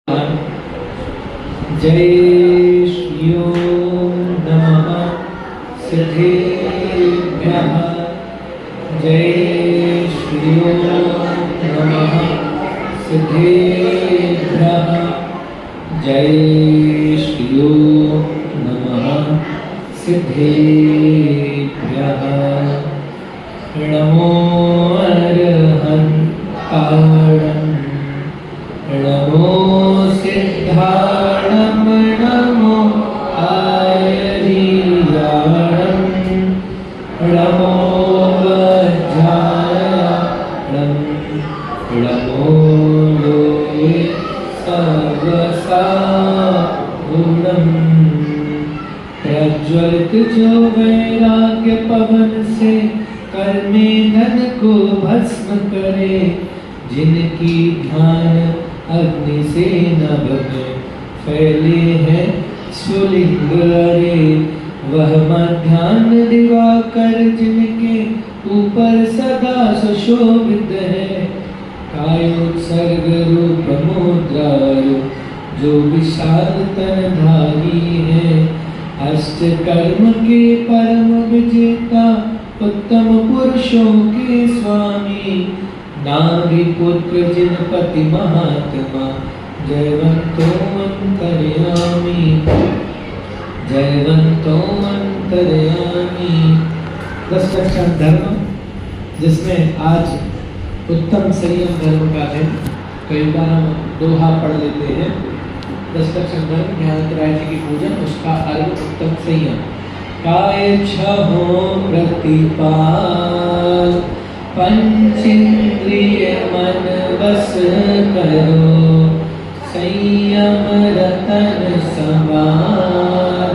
जय श्री ओम नमः सिद्धेभ्यः। जय श्री ओम नमः सिद्धेभ्यः। जय श्री ओम नमः सिद्धेभ्यः। नमो अरहंताणं नमो सिद्धाणं नमो आयर्याणं नमो वज्रायणं नमो लोके सर्वसाहुणं। प्रज्वलित जो वैराग्य पवन से कर्मे धन को भस्म करे, जिनकी ध्यान अग्नि से नभ में फैले हैं सुलिंग रे, वह मध्याह्न दिवाकर जिनके ऊपर सदा सुशोभित है। कायोत्सर्ग रूप मुद्रा जो विशाल तनधारी है, अष्ट कर्म के परम विजेता उत्तम पुरुषों के स्वामी, नाभि पुत्र जिनपति महात्मा जयवंतो अंतर्यामी, जयवंतो अंतर्यामी। 10 लक्षण धर्म, जिसमें आज उत्तम संयम धर्म का दिन। कई बार हम दोहा पढ़ लेते हैं। 10 लक्षण धर्म ज्ञानराय जी की पूजन, उसका अर्थ उत्तम संयम। काय छहो प्रतिपाल, पंचेंद्रिय मन बस करो, संयम रतन सवार,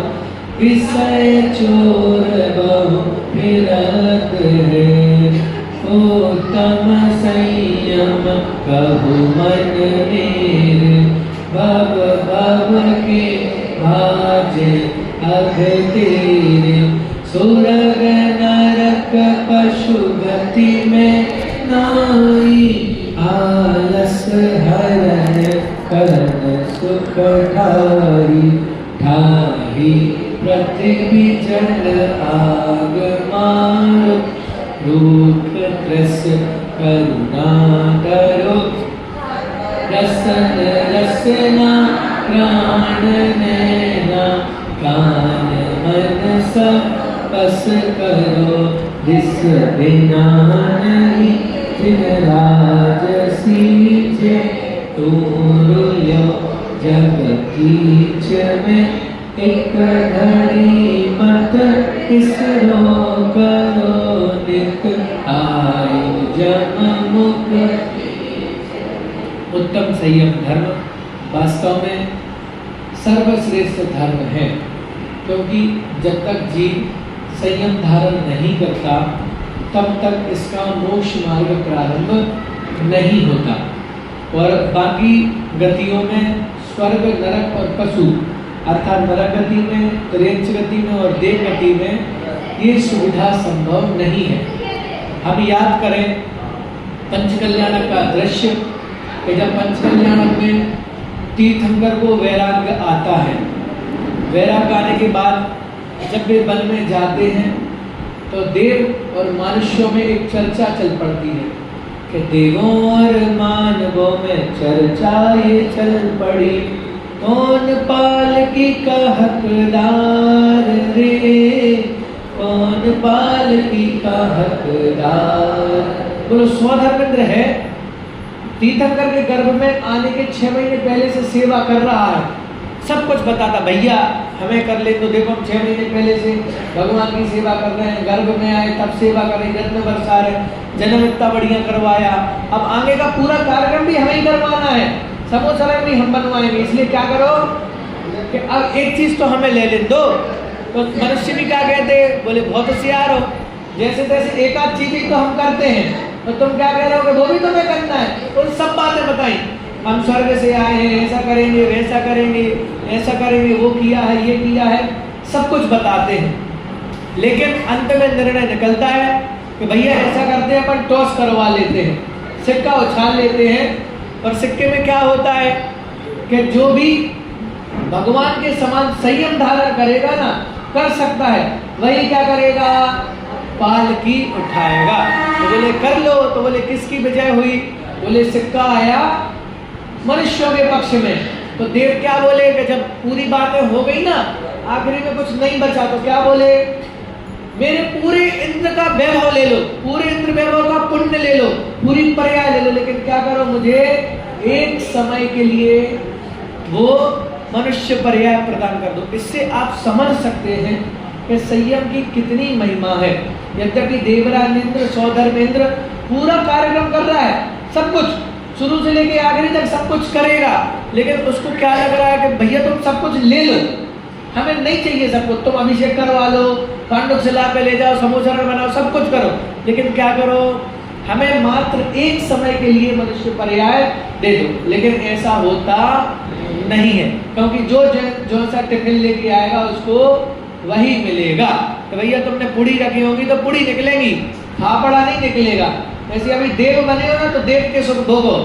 विषय चोर बहु फिरत है, उत्तम संयम कहु मन मेर, भव भव के भाज अघ तेरे, सुरग नरक पशु गति में नाई, आलस हरण करन सुख ठारी, ठाही पृथ्वी जल आग मारो, रूप त्रस करुणा करो, रसन रसना प्राण नैना, कान मन सब बस करो, जिस बिना नहीं जिन राज सीजे, तुम जग कीच में एक घड़ी मत इसरो करो, नित आयु जम मुक्ति। उत्तम संयम धर्म वास्तव में सर्वश्रेष्ठ धर्म है, क्योंकि जब तक जीव संयम धारण नहीं करता तब तक इसका मोक्ष मार्ग प्रारंभ नहीं होता। और बाकी गतियों में स्वर्ग नरक और पशु अर्थात नरक गति में, त्रेंच गति में और देव गति में ये सुविधा संभव नहीं है। हम याद करें पंचकल्याणक का दृश्य कि जब पंचकल्याणक में तीर्थंकर को वैराग्य आता है, वैराग्य आने के बाद जब वे वन में जाते हैं तो देव और मानुष्यों में एक चर्चा चल पड़ती है कि देवों और मानवों में चर्चा ये चल पड़ी, कौन पालकी का हकदार रे, कौन पालकी का हकदार। बोलो स्वधर्मेंद्र है, तीर्थंकर के गर्भ में आने के 6 महीने पहले से सेवा कर रहा है, सब कुछ बताता, भैया हमें कर ले तो देखो हम 6 महीने पहले से भगवान की सेवा कर रहे हैं, गर्भ में आए तब सेवा करें, रत्न बरसा रहे, जन्म इतना बढ़िया करवाया, अब आगे का पूरा कार्यक्रम भी हमें ही करवाना है, समोसा भी हम बनवाएंगे, इसलिए क्या करो कि अब एक चीज तो हमें ले दो। तो मनुष्य भी क्या कहते, बोले बहुत होशियार हो, जैसे तैसे एक आध चीज ही तो हम करते हैं, तो तुम क्या कह रहे हो कि वो भी तुम्हें करना है। तो सब बातें बताई, हम स्वर्ग से आए हैं, ऐसा करेंगे वैसा करेंगे, ऐसा करेंगे, वो किया है ये किया है, सब कुछ बताते हैं। लेकिन अंत में निर्णय निकलता है कि भैया ऐसा करते हैं, अपन टॉस करवा लेते हैं, सिक्का उछाल लेते हैं। और सिक्के में क्या होता है कि जो भी भगवान के समान संयम धारण करेगा ना, कर सकता है, वही क्या करेगा, पालकी उठाएगा। तो बोले कर लो, तो बोले किसकी विजय हुई, बोले सिक्का आया मनुष्यों के पक्ष में। तो देव क्या बोले कि जब पूरी बातें हो गई ना, आखिरी में कुछ नहीं बचा, तो क्या बोले, मेरे पूरे इंद्र का वैभव ले लो, पूरे इंद्र वैभव का पुण्य ले लो, पूरी पर्याय ले लो, लेकिन क्या करो, मुझे एक समय के लिए वो मनुष्य पर्याय प्रदान कर दो। इससे आप समझ सकते हैं कि संयम की कितनी महिमा है। यद्यपि देवराज इंद्र, सौधर्मेंद्र पूरा कार्यक्रम कर रहा है, सब कुछ शुरू से लेके आखिरी तक सब कुछ करेगा, लेकिन उसको क्या लग रहा है कि भैया तुम सब कुछ ले लो, हमें नहीं चाहिए सब कुछ, तुम अभिषेक करवा लो, पांडव शिला पे ले जाओ, समोसा बनाओ, सब कुछ करो, लेकिन क्या करो, हमें मात्र एक समय के लिए मनुष्य पर्याय दे दो। लेकिन ऐसा होता नहीं है, क्योंकि जो सा टिफिन लेके आएगा उसको वही मिलेगा। तो भैया तुमने पुड़ी रखी होगी तो पुड़ी निकलेगी, फाफड़ा नहीं निकलेगा। वैसे अभी देव बने हो ना, तो देव के सुख भोगो,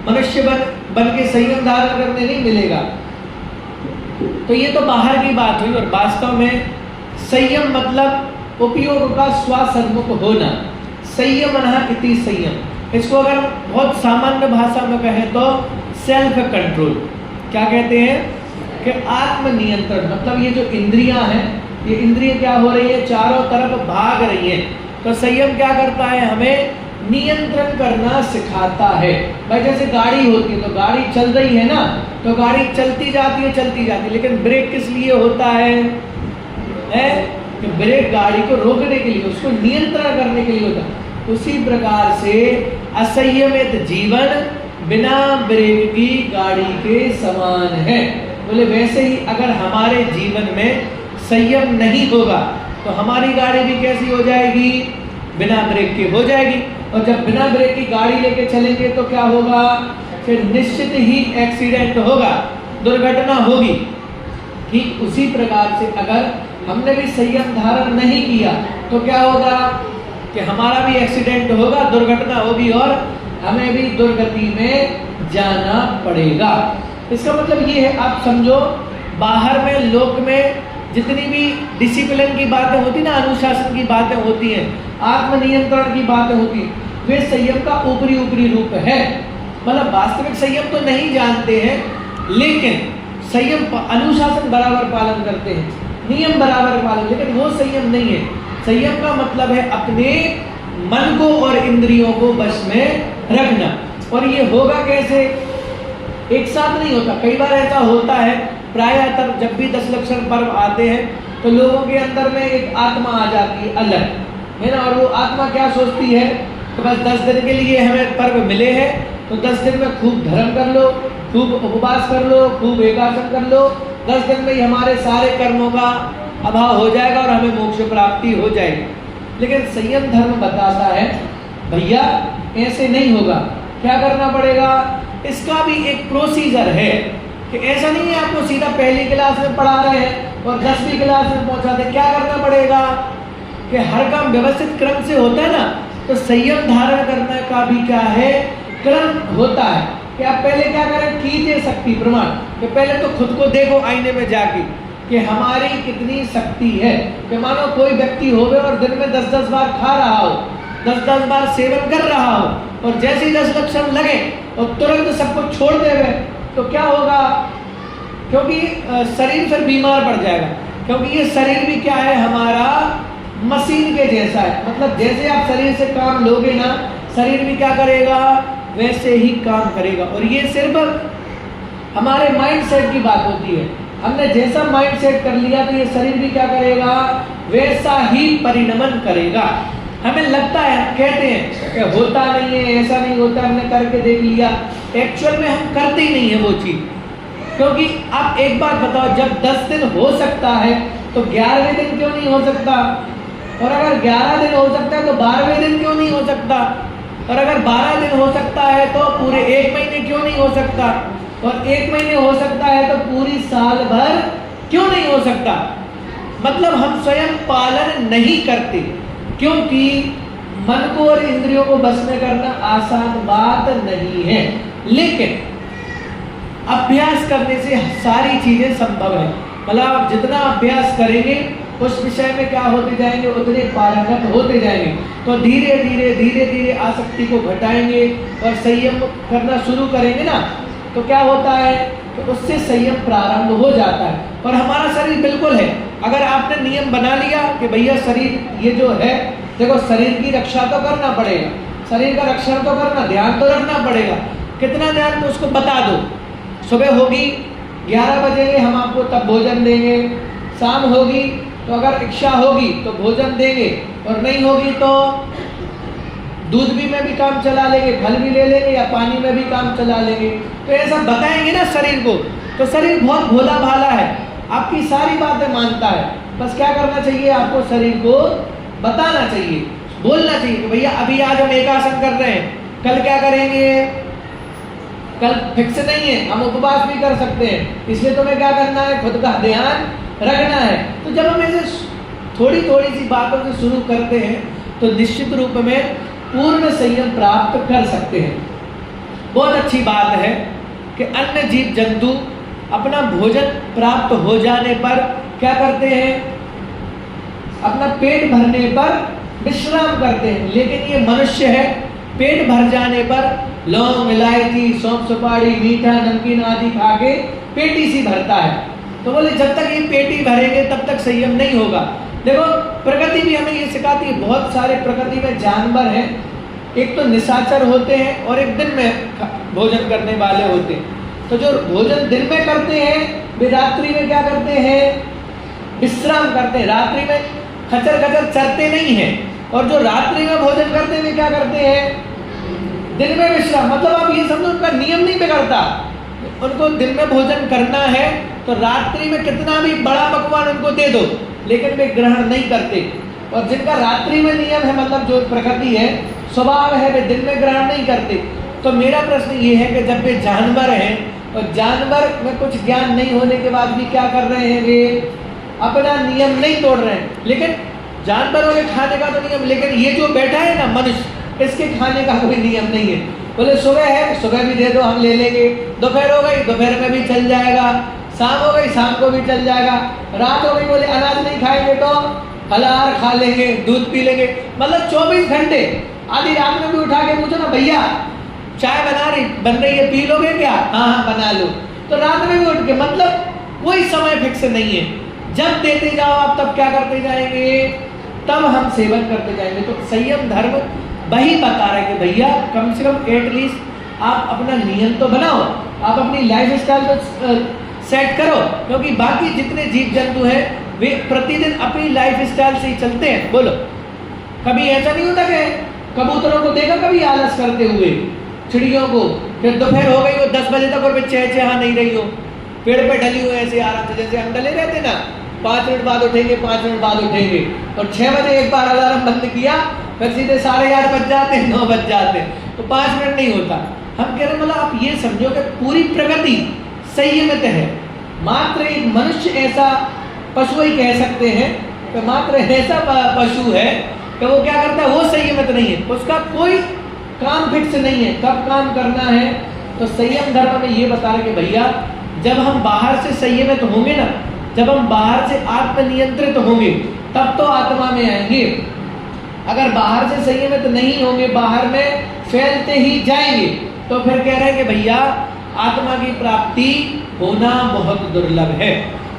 मनुष्य बन के संयम धारण करने नहीं मिलेगा। तो ये तो बाहर की बात हुई, और वास्तव में संयम मतलब उपयोग का स्वसन्मुख होना, संयमनः इति संयम। इसको अगर बहुत सामान्य भाषा में कहें तो सेल्फ कंट्रोल। क्या कहते हैं कि आत्मनियंत्रण, मतलब ये जो इंद्रियां हैं, ये इंद्रियां क्या हो रही है, चारों तरफ भाग रही हैं, तो संयम क्या करता है, हमें नियंत्रण करना सिखाता है। भाई जैसे गाड़ी होती है, तो गाड़ी चल रही है ना, तो गाड़ी चलती जाती है, लेकिन ब्रेक किस लिए होता है कि ब्रेक गाड़ी को रोकने के लिए, उसको नियंत्रण करने के लिए होता है। उसी प्रकार से असंयमित जीवन बिना ब्रेक की गाड़ी के समान है। बोले वैसे ही अगर हमारे जीवन में संयम नहीं होगा तो हमारी गाड़ी भी कैसी हो जाएगी, बिना ब्रेक के हो जाएगी। और जब बिना ब्रेक की गाड़ी लेके चलेंगे तो क्या होगा, फिर निश्चित ही एक्सीडेंट होगा, दुर्घटना होगी। ठीक उसी प्रकार से अगर हमने भी संयम धारण नहीं किया तो क्या होगा कि हमारा भी एक्सीडेंट होगा, दुर्घटना होगी, और हमें भी दुर्गति में जाना पड़ेगा। इसका मतलब ये है, आप समझो बाहर में लोक में जितनी भी डिसिप्लिन की बातें होती ना, अनुशासन की बातें होती हैं, आत्मनियंत्रण की बातें होती हैं, वे संयम का ऊपरी रूप है। मतलब वास्तविक संयम तो नहीं जानते हैं, लेकिन संयम अनुशासन बराबर पालन करते हैं, नियम बराबर पालन, लेकिन वो संयम नहीं है। संयम का मतलब है अपने मन को और इंद्रियों को वश में रखना। और ये होगा कैसे, एक साथ नहीं होता। कई बार ऐसा होता है, प्रायः जब भी 10 लक्षण पर्व आते हैं तो लोगों के अंदर में एक आत्मा आ जाती है अलग, है ना। और वो आत्मा क्या सोचती है कि बस 10 दिन के लिए हमें पर्व मिले हैं, तो 10 दिन में खूब धर्म कर लो, खूब उपवास कर लो, खूब एकादश कर लो, 10 दिन में ही हमारे सारे कर्मों का अभाव हो जाएगा और हमें मोक्ष प्राप्ति हो जाएगी। लेकिन संयम धर्म बताता है भैया ऐसे नहीं होगा, क्या करना पड़ेगा। इसका भी एक प्रोसीजर है कि ऐसा नहीं है आपको सीधा पहली क्लास में पढ़ा रहे हैं और 10वीं क्लास में पहुंचा दे। क्या करना पड़ेगा कि हर काम व्यवस्थित क्रम से होता है ना, तो संयम धारण करने का भी क्या है, क्रम होता है। कि आप पहले क्या करें, कीजिए शक्ति प्रमाण, कि पहले तो खुद को देखो आईने में जाके कि हमारी कितनी शक्ति है। कि मानो कोई व्यक्ति होवे और दिन में 10-10 बार खा रहा हो, 10-10 बार सेवन कर रहा हो, और जैसे ही 10 लक्षण लगे और तुरंत सब कुछ छोड़ देवे, तो क्या होगा, क्योंकि शरीर फिर बीमार पड़ जाएगा। क्योंकि ये शरीर भी क्या है, हमारा मशीन के जैसा है। मतलब जैसे आप शरीर से काम लोगे ना, शरीर भी क्या करेगा, वैसे ही काम करेगा। और ये सिर्फ हमारे माइंड सेट की बात होती है। हमने जैसा माइंड सेट कर लिया तो ये शरीर भी क्या करेगा, वैसा ही परिणमन करेगा। हमें लगता है, कहते हैं कि होता नहीं है, ऐसा नहीं होता, हमने करके देख लिया। एक्चुअल में हम करते ही नहीं है वो चीज। क्योंकि आप एक बात बताओ, जब 10 दिन हो सकता है तो 11वें दिन क्यों नहीं हो सकता, और अगर 11 दिन हो सकता है तो 12वें दिन क्यों नहीं हो सकता, और अगर 12 दिन हो सकता है तो पूरे 1 महीने क्यों नहीं हो सकता, और 1 महीने हो सकता है तो पूरी साल भर क्यों नहीं हो सकता। मतलब हम स्वयं पालन नहीं करते, क्योंकि मन को और इंद्रियों को बस में करना आसान बात नहीं है। लेकिन अभ्यास करने से सारी चीजें संभव है। मतलब आप जितना अभ्यास करेंगे उस विषय में क्या होते जाएंगे, उतने पारंगत होते जाएंगे। तो धीरे धीरे धीरे धीरे आसक्ति को घटाएंगे और संयम करना शुरू करेंगे ना, तो क्या होता है कि उससे संयम प्रारंभ हो जाता है। और हमारा शरीर बिल्कुल है, अगर आपने नियम बना लिया कि भैया शरीर ये जो है, देखो शरीर की रक्षा तो करना पड़ेगा, शरीर का रक्षण तो करना, ध्यान तो रखना पड़ेगा। कितना ध्यान, तो उसको बता दो। सुबह होगी 11 बजे हम आपको तब भोजन देंगे, शाम होगी तो अगर इच्छा होगी तो भोजन देंगे, और नहीं होगी तो दूध भी में भी काम चला लेंगे, फल भी ले लेंगे, या पानी में भी काम चला लेंगे। तो ऐसा बताएंगे ना शरीर को, तो शरीर बहुत भोला भाला है, आपकी सारी बातें मानता है। बस क्या करना चाहिए, आपको शरीर को बताना चाहिए, बोलना चाहिए कि भैया अभी आज हम एक आसन कर रहे हैं, कल क्या करेंगे, कल फिक्स नहीं है, हम उपवास भी कर सकते हैं, इसलिए तुम्हें क्या करना है, खुद का ध्यान रखना है। तो जब हम ऐसे थोड़ी थोड़ी सी बातों से शुरू करते हैं तो निश्चित रूप में पूर्ण संयम प्राप्त कर सकते हैं। बहुत अच्छी बात है कि अन्य जीव जंतु अपना भोजन प्राप्त हो जाने पर क्या करते हैं, अपना पेट भरने पर विश्राम करते हैं। लेकिन ये मनुष्य है, पेट भर जाने पर लौंग, इलायची, सौंफ, सुपारी, मीठा, नमकीन आदि खा के पेट ही सी भरता है। तो बोले जब तक ये पेट ही भरेंगे तब तक संयम नहीं होगा। देखो प्रकृति भी हमें ये सिखाती है, बहुत सारे प्रकृति में जानवर हैं, एक तो निशाचर होते हैं और एक दिन में भोजन करने वाले होते हैं। तो जो भोजन दिन में करते हैं वे रात्रि में क्या करते हैं, विश्राम करते हैं, रात्रि में खचर खचर चरते नहीं हैं। और जो रात्रि में भोजन करते हैं वे क्या करते हैं, दिन में विश्राम। मतलब आप ये समझो उनका नियम नहीं बिगड़ता, उनको दिन में भोजन करना है तो रात्रि में कितना भी बड़ा पकवान उनको दे दो, लेकिन वे ग्रहण नहीं करते। और जिनका रात्रि में नियम है, मतलब जो प्रकृति है, स्वभाव है, वे दिन में ग्रहण नहीं करते। तो मेरा प्रश्न ये है कि जब वे जानवर हैं और जानवर में कुछ ज्ञान नहीं होने के बाद भी क्या कर रहे हैं, वे अपना नियम नहीं तोड़ रहे हैं। लेकिन जानवरों के खाने का तो नियम, लेकिन ये जो बैठा है ना मनुष्य, इसके खाने का कोई नियम नहीं है। बोले सुबह है, सुबह भी दे दो हम ले लेंगे, दोपहर हो गई दोपहर में भी चल जाएगा, शाम हो गई शाम को भी चल जाएगा, रात हो गई बोले अनाज नहीं खाएंगे तो फलाहार खा लेंगे, दूध पी लेंगे। मतलब 24 घंटे, आधी रात में भी उठा के पूछो ना, भैया चाय बन रही है, पी लोगे क्या, हाँ हाँ बना लो। तो रात में भी उठ के, मतलब कोई समय फिक्स नहीं है, जब देते जाओ आप तब क्या करते जाएंगे, तब हम सेवन करते जाएंगे। तो संयम धर्म वही बता रहे कि भैया कम से कम एटलीस्ट आप अपना नियम तो बनाओ, आप अपनी लाइफ स्टाइल तो सेट करो, क्योंकि बाकी जितने जीव जंतु हैं वे प्रतिदिन अपनी लाइफ स्टाइल से ही चलते हैं। बोलो कभी ऐसा नहीं होता कि कबूतरों को देखा कभी आलस करते हुए, चिड़ियों को, फिर दोपहर हो गई वो 10 बजे तक और वे चहचहा नहीं रही हो, पेड़ पे ढली हुई ऐसे आराम से, जैसे हम डले रहते ना, 5 मिनट बाद उठेंगे 5 मिनट बाद उठेंगे, और 6 बजे एक बार अलार्म बंद किया फिर सीधे 8:30 बज जाते हैं, 9 बज जाते हैं, तो 5 मिनट नहीं होता। हम कह रहे मतलब आप ये समझो कि पूरी प्रकृति संयमित है, मात्र एक मनुष्य ऐसा पशु ही कह सकते हैं कि मात्र ऐसा पशु है कि वो क्या करता है, वो संयमित नहीं है, उसका कोई काम फिक्स नहीं है कब काम करना है। तो संयम धर्म में ये बता रहे कि भैया जब हम बाहर से संयमित होंगे ना, जब हम बाहर से आत्मनियंत्रित होंगे तब तो आत्मा में आएंगे। अगर बाहर से संयमित नहीं होंगे, बाहर में फैलते ही जाएंगे, तो फिर कह रहे हैं कि भैया आत्मा की प्राप्ति होना बहुत दुर्लभ है।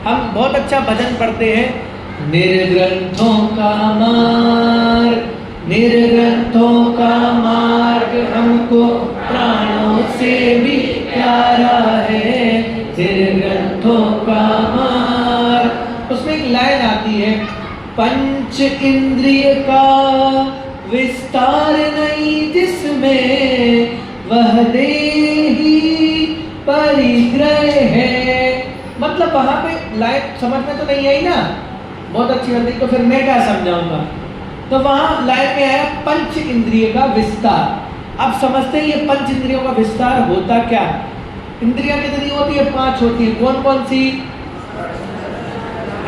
हम बहुत अच्छा भजन पढ़ते हैं, निर्ग्रंथों का मार्ग, निर्ग्रंथों का मार्ग हमको प्राणों से भी प्यारा है, निर्ग्रंथों का मार्ग। उसमें एक लाइन आती है, पंच इंद्रिय का विस्तार नहीं जिसमें वह देही परिग्रह है। मतलब वहां पे लाइन समझ में तो नहीं आई ना, बहुत अच्छी बात है, तो फिर मैं क्या समझाऊंगा। तो वहां लाइन में आया पंच इंद्रिय का विस्तार। अब समझते हैं ये पंच इंद्रियों का विस्तार होता क्या। इंद्रियां कितनी होती है, 5 होती है। कौन कौन सी,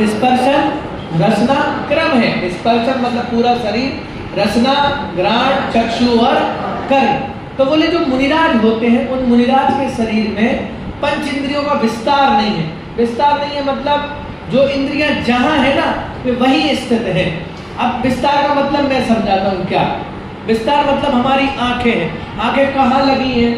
स्पर्शन, रसना, क्रम है। स्पर्शन मतलब पूरा शरीर, रसना घ्राण चक्षु और कर्म। तो बोले जो मुनिराज होते हैं उन मुनिराज के शरीर में पंच इंद्रियों का विस्तार नहीं है। विस्तार नहीं है मतलब जो इंद्रियां जहां है ना वे वहीं स्थित है। अब विस्तार का मतलब मैं समझाता हूं क्या। विस्तार मतलब हमारी आंखें हैं। आंखें कहाँ लगी हैं?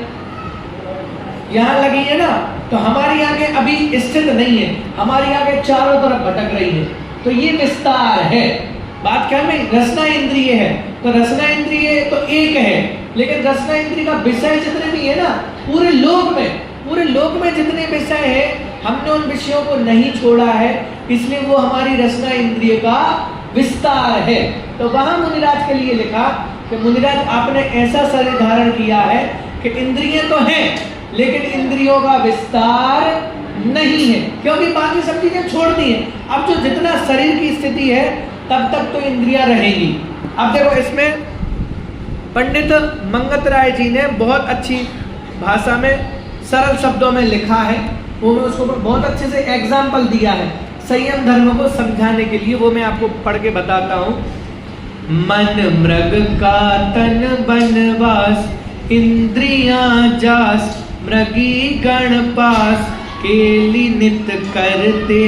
यहाँ लगी है ना, तो हमारी आंखें अभी स्थित नहीं है, हमारी आंखें चारों तरफ भटक रही है, तो ये विस्तार है। बात क्या में रसना इंद्रिय है, तो रसना इंद्रिय तो एक है, लेकिन रसना इंद्रिय का विषय जितने भी है ना पूरे लोक में जितने विषय है हमने उन विषयों को नहीं छोड़ा है, इसलिए वो हमारी रसना इंद्रिय का विस्तार है। तो वहां मुनिराज के लिए लिखा कि मुनिराज आपने ऐसा शरीर धारण किया है कि इंद्रियां तो हैं लेकिन इंद्रियों का विस्तार नहीं है, क्योंकि बाकी सब चीजें छोड़ दी है। अब जो जितना शरीर की स्थिति है तब तक तो इंद्रियां रहेंगी। अब देखो इसमें पंडित मंगत राय जी ने बहुत अच्छी भाषा में सरल शब्दों में लिखा है, वो मैं उसको बहुत अच्छे से एग्जाम्पल दिया है संयम धर्म को समझाने के लिए, वो मैं आपको पढ़ के बताता हूँ। मन मृग का तन बनवास, इंद्रियां जास मृगी गण पास, केली नित करते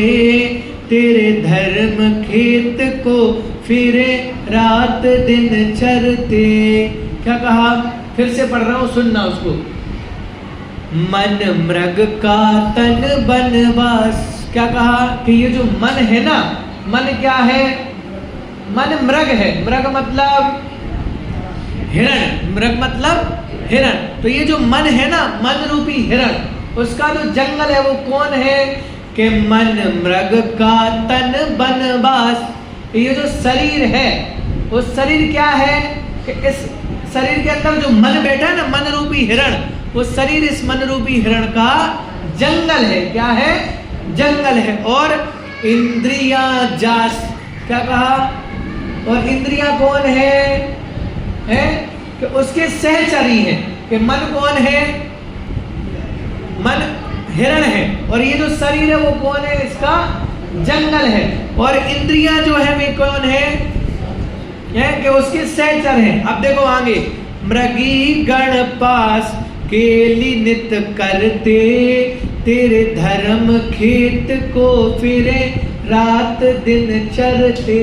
तेरे धर्म खेत को, फिरे रात दिन चरते। क्या कहा? फिर से पढ़ रहा हूं, सुनना उसको। मन मृग का तन बनवास, क्या कहा कि ये जो मन है ना, मन क्या है? मन मृग है। मृग मतलब हिरण, मृग मतलब हिरण। तो ये जो मन है ना, मन रूपी हिरण, उसका जो जंगल है वो कौन है? कि मन मृग का तन बनवास। ये जो शरीर है वो शरीर क्या है कि इस शरीर के अंदर जो मन बैठा है ना, मन रूपी हिरण, वो शरीर इस मन रूपी हिरण का जंगल है। क्या है? जंगल है। और इंद्रियां जास, क्या कहा? और इंद्रियां कौन है कि उसके सहचरी है। कि मन कौन है? मन हिरण है, और ये जो शरीर है वो कौन है? इसका जंगल है। और इंद्रियां जो है वे कौन है कि उसके सहचर हैं। अब देखो आगे, मृगी गण पास, केली नित करते तेरे धर्म खेत को, फिरे रात दिन चरते।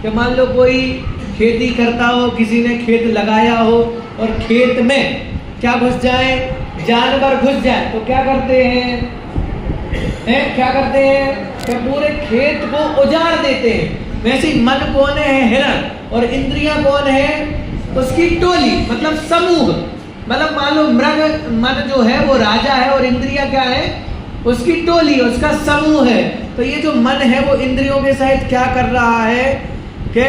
कि मान लो कोई खेती करता हो, किसी ने खेत लगाया हो और खेत में क्या घुस जाए? जानवर घुस जाए, तो क्या करते हैं? क्या करते हैं कि पूरे खेत को उजाड़ देते हैं। वैसे ही मन कौन है? हिरण। और इंद्रियां कौन है? उसकी टोली, मतलब समूह। मतलब मान लो मृग, मन जो है वो राजा है और इंद्रियां क्या है? उसकी टोली, उसका समूह है। तो ये जो मन है वो इंद्रियों के सहित क्या कर रहा है कि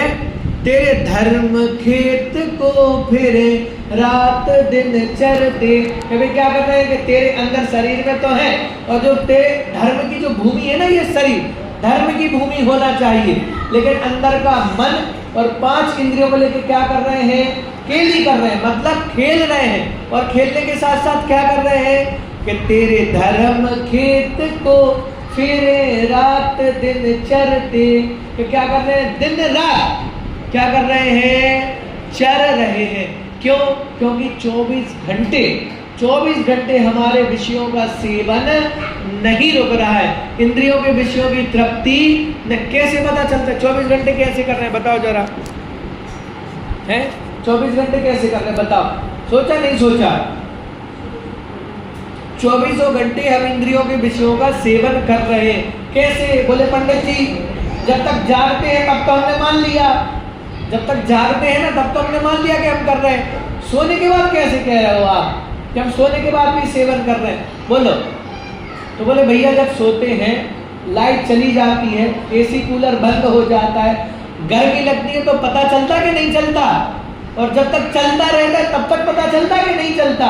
तेरे धर्म खेत को फिरे रात दिन चरते। कभी क्या कर रहे हैं कि तेरे अंदर शरीर में तो है, और जो तेरे धर्म की जो भूमि है ना, ये शरीर धर्म की भूमि होना चाहिए, लेकिन अंदर का मन और 5 इंद्रियों को लेकर क्या कर रहे हैं? केली कर रहे हैं, मतलब खेल रहे हैं। और खेलने के साथ साथ क्या कर रहे हैं कि तेरे धर्म खेत को फिरे रात दिन चरते। तो क्या कर रहे हैं? दिन रात क्या कर रहे हैं? चर रहे हैं। क्यों? क्योंकि 24 घंटे हमारे विषयों का सेवन नहीं रुक रहा है। इंद्रियों के विषयों की तृप्ति न कैसे पता चलता है? 24 घंटे कैसे कर रहे हैं बताओ जरा, है 24 घंटे कैसे कर रहे हैं बताओ? सोचा नहीं सोचा? 24 घंटे हम इंद्रियों के विषयों का सेवन कर रहे हैं। कैसे? बोले पंडित जी, जब तक जागते हैं तब तो हमने मान लिया, जब तक जागते हैं ना तब तो हमने मान लिया कि हम कर रहे हैं। सोने के बाद कैसे कह रहे हो आप कि हम सोने के बाद भी सेवन कर रहे हैं? बोलो। तो बोले भैया जब सोते हैं लाइट चली जाती है, एसी कूलर बंद हो जाता है, गर्मी लगती है, तो पता चलता कि नहीं चलता? और जब तक चलता रहता है तब तक पता चलता कि नहीं चलता?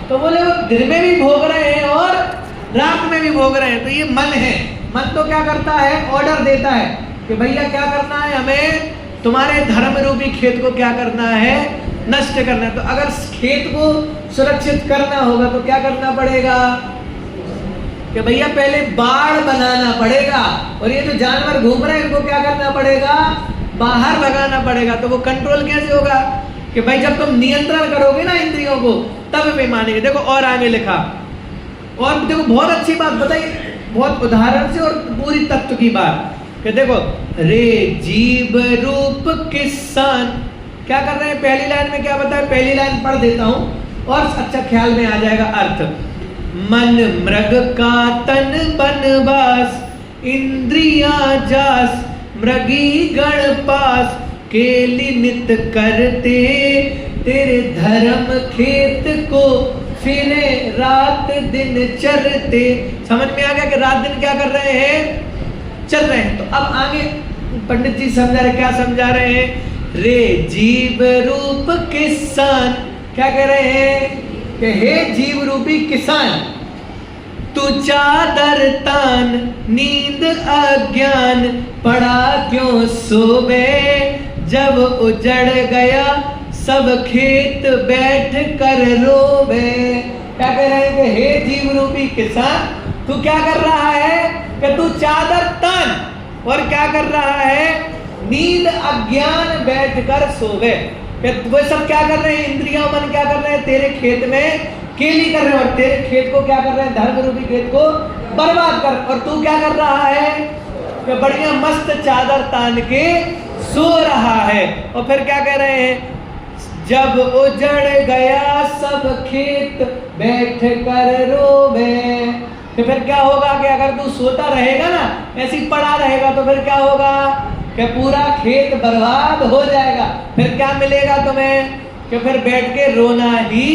तो बोले वो दिन में भी भोग रहे हैं और रात में भी भोग रहे हैं। तो ये मन है। मन तो क्या करता है? ऑर्डर देता है कि भैया क्या करना है? हमें तुम्हारे धर्म रूपी खेत को क्या करना है? नष्ट करना है। तो अगर खेत को सुरक्षित करना होगा तो क्या करना पड़ेगा कि भैया पहले बाड़ बनाना पड़ेगा, और ये जो जानवर घूम रहे हैं इनको क्या करना पड़ेगा? बाहर भगाना पड़ेगा। तो वो कंट्रोल कैसे होगा कि भाई जब तुम नियंत्रण करोगे ना इंद्रियों को, तब वे मानेंगे। देखो और आगे लिखा, और देखो बहुत अच्छी बात बताई, बहुत उदाहरण से और पूरी तत्व की बात कि देखो रे जीव रूप किसान, क्या कर रहे हैं पहली लाइन में क्या बताया, पहली लाइन पढ़ देता हूं और अच्छा ख्याल में आ जाएगा अर्थ। मन मृग का तन बनवास, इंद्रियां जास मृगी गण पास, केली नित करते तेरे धर्म खेत को, फिरे रात दिन चरते। समझ में आ गया कि रात दिन क्या कर रहे हैं, चल रहे हैं। तो अब आगे पंडित जी समझा रहे, क्या समझा रहे हैं, रे जीव रूप किसान, क्या कह रहे हैं कि हे जीव रूपी किसान, तू चादर तान नींद अज्ञान, पड़ा क्यों सोवे जब उजड़ गया सब खेत बैठ कर रोवे। क्या कह रहे हैं कि हे जीव रूपी किसान, तू क्या कर रहा है कि तू चादर तान और क्या कर रहा है, नींद अज्ञान बैठकर सोवे। वो सब क्या कर रहे हैं, इंद्रियां मन क्या कर रहे हैं, तेरे खेत में केली कर रहे हैं और तेरे खेत को क्या कर रहे हैं, धर्म रूपी खेत को बर्बाद कर। और तू क्या कर रहा है कि बढ़िया मस्त चादर तान के सो रहा है। और फिर क्या कह रहे हैं, जब उजड़ गया सब खेत बैठ कर रोवे। तो फिर क्या होगा कि अगर तू सोता रहेगा ना, ऐसे ही पड़ा रहेगा, तो फिर क्या होगा कि पूरा खेत बर्बाद हो जाएगा। फिर क्या मिलेगा तुम्हें कि फिर बैठ के रोना ही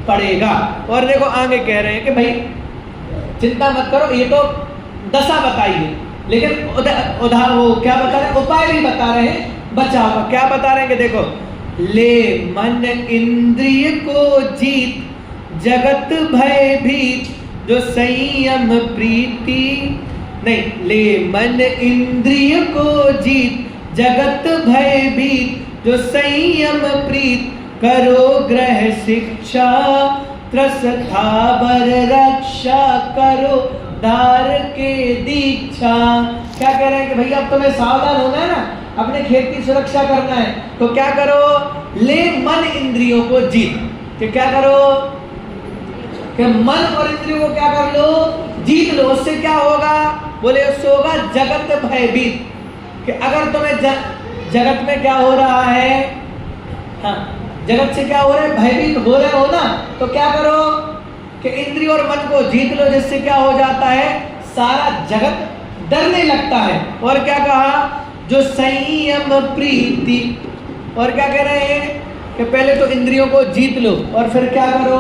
पड़ेगा। और देखो आगे कह रहे हैं कि भाई चिंता मत करो, ये तो दशा बताई है, लेकिन उदाहरण वो क्या बता रहे हैं, उपाय भी बता रहे हैं बचाव का। क्या बता रहे हैं कि देखो, ले मन इंद्रिय को जीत, जगत भय भीत, जो संयम प्रीति नहीं, ले मन इंद्रिय को जीत, जगत भय भीत, जो संयम प्रीत, करो ग्रह शिक्षा, त्रस थावर रक्षा, करो दार के दीक्षा। क्या कह रहे हैं कि भैया अब तुम्हें सावधान होना है ना, अपने खेत की सुरक्षा करना है, तो क्या करो, ले मन इंद्रियों को जीत। कि क्या करो कि मन और इंद्रियों को क्या कर लो, जीत लो। उससे क्या होगा, बोले उससे होगा जगत भयभीत। कि अगर तुम्हें जगत में क्या हो रहा है, हाँ जगत से क्या हो रहा है, भयभीत हो रहे हो ना, तो क्या करो कि इंद्रिय और मन को जीत लो, जिससे क्या हो जाता है, सारा जगत डरने लगता है। और क्या कहा, जो संयम प्रीति, और क्या कह रहे हैं कि पहले तो इंद्रियों को जीत लो और फिर क्या करो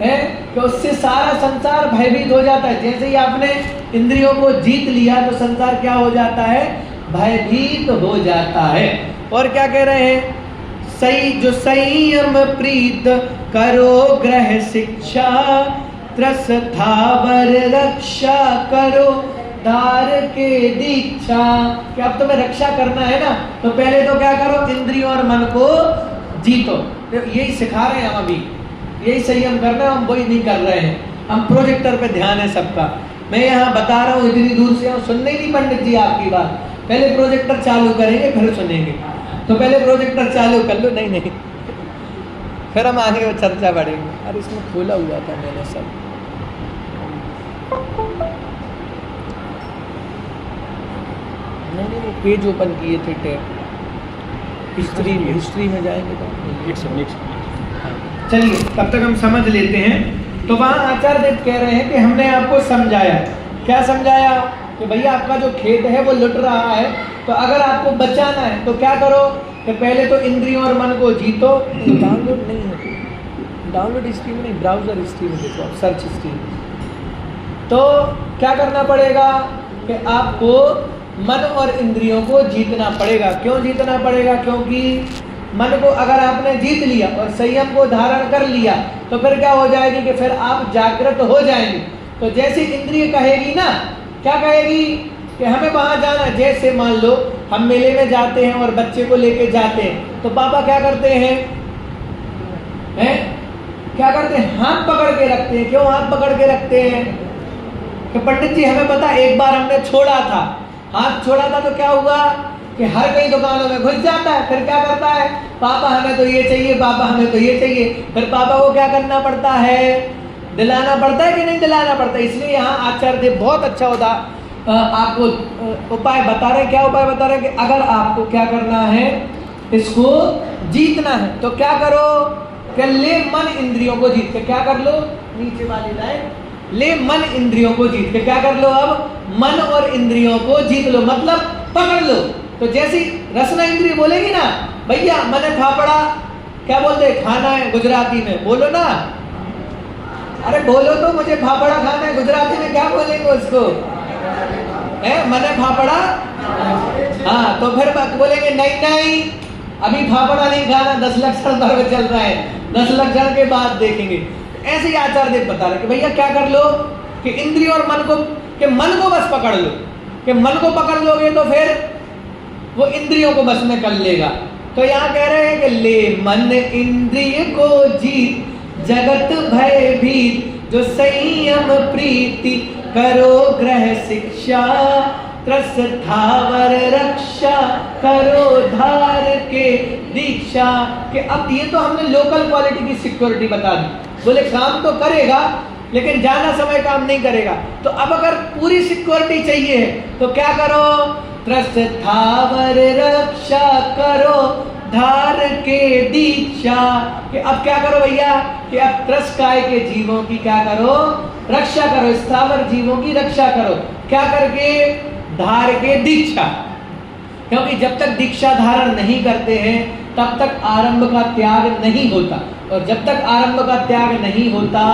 है कि उससे सारा संसार भयभीत हो जाता है। जैसे ही आपने इंद्रियों को जीत लिया तो संसार क्या हो जाता है, भयभीत हो जाता है। और क्या कह रहे हैं, सही जो संयम प्रीत, करो ग्रह शिक्षा, त्रस थावर रक्षा, करो दार के दीक्षा। कि अब तुम्हें रक्षा करना है ना, तो पहले तो क्या करो, इंद्रियों और मन को जीतो। यही सिखा रहे हैं हम, अभी यही संयम करना है, हम वही नहीं कर रहे हैं। हम प्रोजेक्टर पे ध्यान है सबका। मैं यहाँ बता रहा हूँ, इतनी दूर से हम सुनने नहीं पंडित जी आपकी बात, पहले प्रोजेक्टर चालू करेंगे फिर सुनेंगे। तो पहले प्रोजेक्टर चालू कर लो, नहीं फिर हम आगे वो चर्चा बढ़ेंगे। अरे इसमें खोला हुआ था मैंने सब, नहीं वो पेज ओपन किए थे, टैब हिस्ट्री में जाएंगे तो चलिए तब तक हम समझ लेते हैं। तो वहाँ आचार्य कह रहे हैं कि हमने आपको समझाया, क्या समझाया कि भैया आपका जो खेत है वो लुट रहा है, तो अगर आपको बचाना है तो क्या करो कि पहले तो इंद्रियों और मन को जीतो। डाउनलोड नहीं है, डाउनलोड स्ट्रीम नहीं, ब्राउजर स्ट्रीम देखो, सर्च स्ट्रीम। तो क्या करना पड़ेगा कि आपको मन और इंद्रियों को जीतना पड़ेगा। क्यों जीतना पड़ेगा, क्योंकि मन को अगर आपने जीत लिया और संयम को धारण कर लिया तो फिर क्या हो जाएगी कि फिर आप जागृत हो जाएंगे। तो जैसी इंद्रिय कहेगी ना, क्या कहेगी कि हमें वहां जाना, जैसे मान लो हम मेले में जाते हैं और बच्चे को लेके जाते हैं, तो पापा क्या करते हैं, क्या करते हैं, हाथ पकड़ के रखते हैं। क्यों हाथ पकड़ के रखते हैं कि पंडित जी हमें पता, एक बार हमने छोड़ा था, हाथ छोड़ा था तो क्या हुआ कि हर कई दुकानों में घुस जाता है। फिर क्या करता है, पापा हमें तो ये चाहिए, पापा हमें तो ये चाहिए। फिर पापा को क्या करना पड़ता है दिलाना पड़ता है कि नहीं दिलाना पड़ता है। इसलिए यहाँ आचार्य देव बहुत अच्छा आपको उपाय बता रहे। क्या उपाय बता रहे कि अगर आपको क्या करना है, इसको जीतना है तो क्या करो कि ले मन इंद्रियों को जीत के क्या कर लो, नीचे वाली लाइन, ले मन इंद्रियों को जीत के क्या कर लो, अब मन और इंद्रियों को जीत लो, मतलब पकड़ लो। तो जैसी रसना इंद्रिय बोलेगी ना, भैया मैंने फाफड़ा, क्या बोलते खाना है गुजराती में, बोलो ना, अरे बोलो तो, मुझे फाफड़ा खाना है, गुजराती में क्या बोलेंगे उसको, मैंने फाफड़ा, हाँ तो फिर बोलेंगे नहीं नहीं अभी फाफड़ा नहीं खाना, 10 लक्षण पर्व चल रहा है, 10 लक्षण के बाद देखेंगे। ऐसे ही आचार्य देव बता रहे कि भैया क्या कर लो कि इंद्रियों और मन को, कि मन को बस पकड़ लो, कि मन को पकड़ लोगे तो फिर वो इंद्रियों को बस में कर लेगा। तो यहाँ कह रहे हैं कि ले मन इंद्रिय को जीत, जगत भय भीत, जो संयम प्रीति करो ग्रह शिक्षा, त्रस थावर रक्षा करो धार के दीक्षा। कि अब ये तो हमने लोकल क्वालिटी की सिक्योरिटी बता दी, बोले काम तो करेगा लेकिन ज्यादा समय काम नहीं करेगा। तो अब अगर पूरी सिक्योरिटी चाहिए तो क्या करो, त्रस थावर रक्षा करो धार के दीक्षा। कि अब क्या करो भैया कि अब त्रस काय के जीवों की क्या करो, रक्षा करो, स्थावर जीवों की रक्षा करो, क्या करके, धार के दीक्षा। क्योंकि जब तक दीक्षा धारण नहीं करते हैं तब तक आरंभ का त्याग नहीं होता, और जब तक आरंभ का त्याग नहीं होता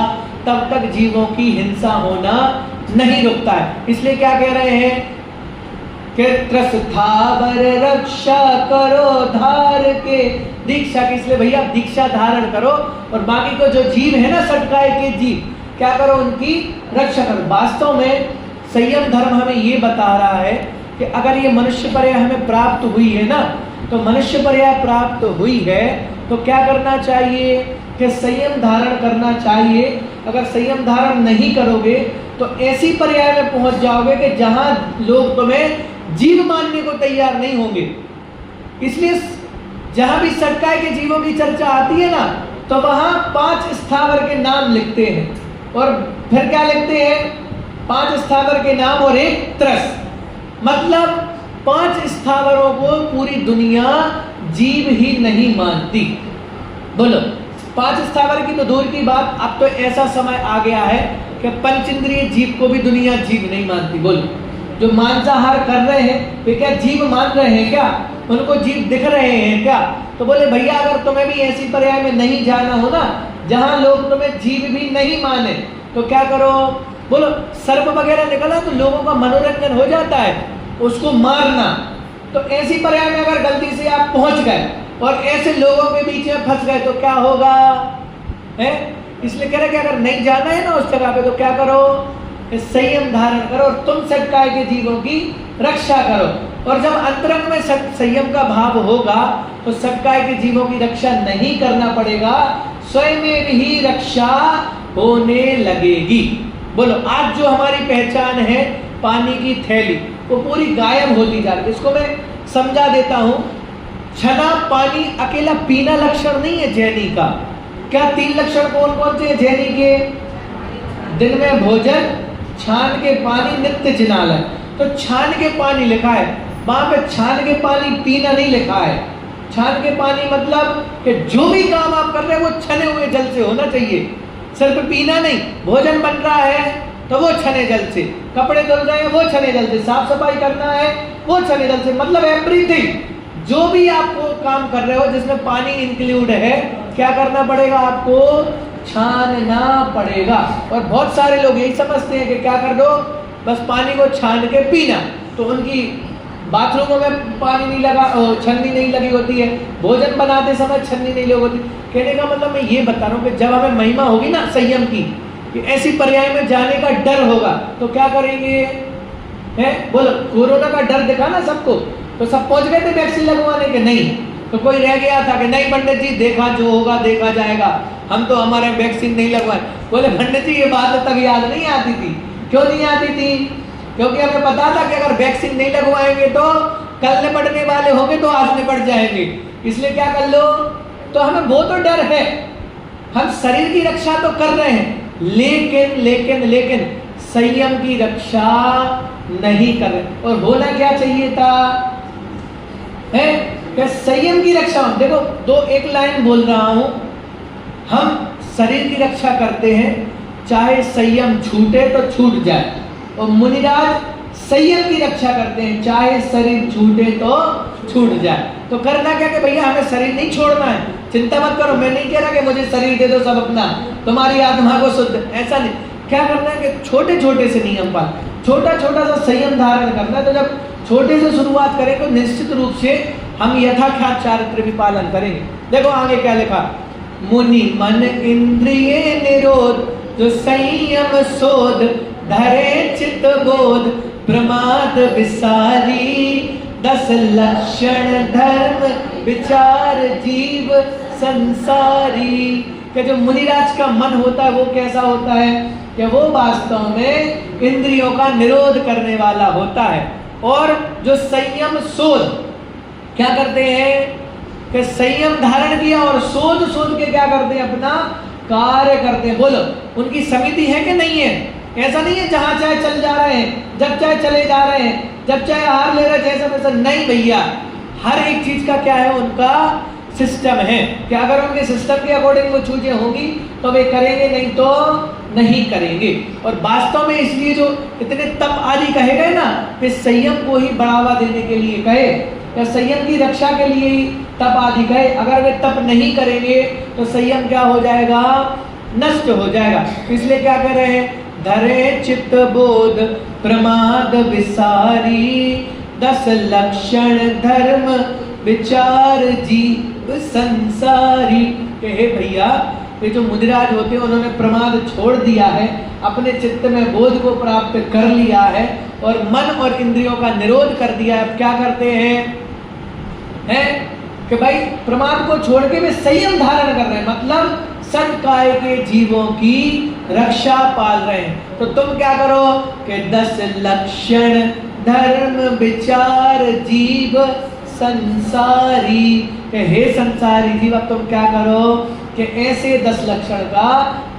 तब तक जीवों की हिंसा होना नहीं रुकता है। इसलिए क्या कह रहे हैं कि त्रस थावर रक्षा करो धार के दीक्षा। की इसलिए भैया दीक्षा धारण करो, और बाकी को जो जीव है ना, सटकाए के जीव, क्या करो, उनकी रक्षा करो। वास्तव में संयम धर्म हमें ये बता रहा है कि अगर ये मनुष्य पर्याय हमें प्राप्त हुई है ना, तो मनुष्य पर्याय प्राप्त हुई है तो क्या करना चाहिए कि संयम धारण करना चाहिए। अगर संयम धारण नहीं करोगे तो ऐसी पर्याय में पहुंच जाओगे कि जहां लोग तुम्हें जीव मानने को तैयार नहीं होंगे। इसलिए जहां भी सटकाए के जीवों की चर्चा आती है ना, तो वहां 5 स्थावर के नाम लिखते हैं, और फिर क्या लिखते हैं, 5 स्थावर के नाम और एक त्रस, मतलब 5 स्थावरों को पूरी दुनिया जीव ही नहीं मानती। बोलो 5 स्थावर की तो दूर की बात, अब तो ऐसा समय आ गया है कि पंचेंद्रिय जीव को भी दुनिया जीव नहीं मानती। बोलो जो मांसाहार कर रहे हैं वे क्या जीव मान रहे हैं क्या, उनको जीव दिख रहे हैं क्या? तो बोले भैया अगर तुम्हें भी ऐसी पर्याय में नहीं जाना हो ना जहां लोग तुम्हें जीव भी नहीं माने, तो क्या करो, बोलो सर्प वगैरह निकला तो लोगों का मनोरंजन हो जाता है, उसको मारना। तो ऐसी पर्याय में अगर गलती से आप पहुंच गए और ऐसे लोगों के बीच में फंस गए तो क्या होगा है? इसलिए कह रहे कि अगर नहीं जाना है ना उस जगह पे तो क्या करो, संयम धारण करो और तुम सटकाए के जीवों की रक्षा करो। और जब अंतरंग में संयम का भाव होगा तो सटकाए के जीवों की रक्षा नहीं करना पड़ेगा, स्वयं ही रक्षा होने लगेगी। बोलो आज जो हमारी पहचान है पानी की थैली वो पूरी गायब होती जा रही है। इसको मैं समझा देता हूं। छना पानी अकेला पीना लक्षण नहीं है जैनी का। क्या 3 लक्षण कौन कौन से जैनी के? दिन में भोजन, छान के पानी, नित्य जिनालय। तो छान के पानी लिखा है, वहां पे छान के पानी पीना नहीं लिखा है। छान के पानी मतलब कि जो भी काम आप कर रहे हैं वो छने हुए जल से होना चाहिए, सिर्फ पीना नहीं। भोजन बन रहा है तो वो छने जल से, कपड़े धुल रहे हैं वो छने जल से, साफ सफाई करना है वो छने जल से, मतलब एवरीथिंग जो भी आपको काम कर रहे हो जिसमें पानी इंक्लूड है, क्या करना पड़ेगा आपको? छानना पड़ेगा। और बहुत सारे लोग यही समझते हैं कि क्या कर दो, बस पानी को छान के पीना। तो उनकी बाथरूमों में पानी नहीं लगा, छन्नी नहीं लगी होती है, भोजन बनाते समय छन्नी नहीं लगी होती। कहने का मतलब मैं ये बता रहा हूँ कि जब हमें महिमा होगी ना संयम की, कि ऐसी पर्याय में जाने का डर होगा तो क्या करेंगे है? बोलो कोरोना का डर दिखा ना सबको, तो सब पहुंच गए थे वैक्सीन लगवाने के? नहीं। तो कोई रह गया था कि नहीं पंडित जी देखा जो होगा देखा जाएगा, हम तो हमारे वैक्सीन नहीं लगवाए। बोले पंडित जी ये बात तब याद नहीं आती थी। क्यों नहीं आती थी? क्योंकि हमें पता था कि अगर वैक्सीन नहीं लगवाएंगे तो कल निपटने वाले होंगे तो आज निपट जाएंगे। इसलिए क्या कर लो, तो हमें वो तो डर है, हम शरीर की रक्षा तो कर रहे हैं लेकिन लेकिन लेकिन संयम की रक्षा नहीं कर रहे। और होना क्या चाहिए था है कि संयम की रक्षा। देखो दो एक लाइन बोल रहा हूं, हम शरीर की रक्षा करते हैं, चाहे संयम छूटे तो छूट जाए, और मुनिराज संयम की रक्षा करते हैं, चाहे शरीर छूटे तो छूट जाए। तो करना क्या कि भैया हमें शरीर नहीं छोड़ना है, चिंता मत करो, मैं नहीं कह रहा कि मुझे शरीर दे दो सब अपना, तुम्हारी आत्मा को शुद्ध, ऐसा नहीं। क्या करना है कि छोटे छोटे से नियम पालन, छोटा छोटा सा संयम धारण करना है। तो जब छोटे से शुरुआत करें तो निश्चित रूप से हम यथाख्यात चारित्र भी पालन करेंगे। देखो आगे क्या लिखा, मुनि मन इंद्रिय निरोध, जो संयम शोध, धरे चित्त बोध, प्रमाद विसारी, 10 लक्षण धर्म विचार जीव संसारी। कि जो मुनिराज का मन होता है वो कैसा होता है कि वो वास्तव में इंद्रियों का निरोध करने वाला होता है। और जो संयम शोध क्या करते हैं कि संयम धारण किया और शोध शोध के क्या करते हैं, अपना कार्य करते हैं। बोलो उनकी समिति है कि नहीं है? ऐसा नहीं है जहां चाहे चल जा रहे हैं, जब चाहे चले जा रहे हैं, जब चाहे हार ले रहे, जैसा वैसा नहीं भैया। हर एक चीज का क्या है, उनका सिस्टम है कि अगर उनके सिस्टम के अकॉर्डिंग वो चीजें होंगी तो वे करेंगे, नहीं तो नहीं करेंगे। और वास्तव में इसलिए जो इतने तप आदि कहे गए ना, कि संयम को ही बढ़ावा देने के लिए कहे, या संयम की रक्षा के लिए ही तप आदि कहे। अगर वे तप नहीं करेंगे तो संयम क्या हो जाएगा, नष्ट हो जाएगा। इसलिए क्या कह रहे हैं, धरे चित्त बोध, प्रमाद विसारी, 10 लक्षण धर्म विचार जीव संसारी। के हे भैया, ये जो मुनिराज होते हैं उन्होंने प्रमाद छोड़ दिया है, अपने चित्त में बोध को प्राप्त कर लिया है और मन और इंद्रियों का निरोध कर दिया है। अब क्या करते हैं कि भाई प्रमाद को छोड़ के वे संयम धारण कर रहे हैं, मतलब सदकाय के जीवों की रक्षा पाल रहे हैं। तो तुम क्या करो कि 10 लक्षण धर्म विचार जीव संसारी। हे संसारी जीव, अब तुम क्या करो कि ऐसे 10 लक्षण का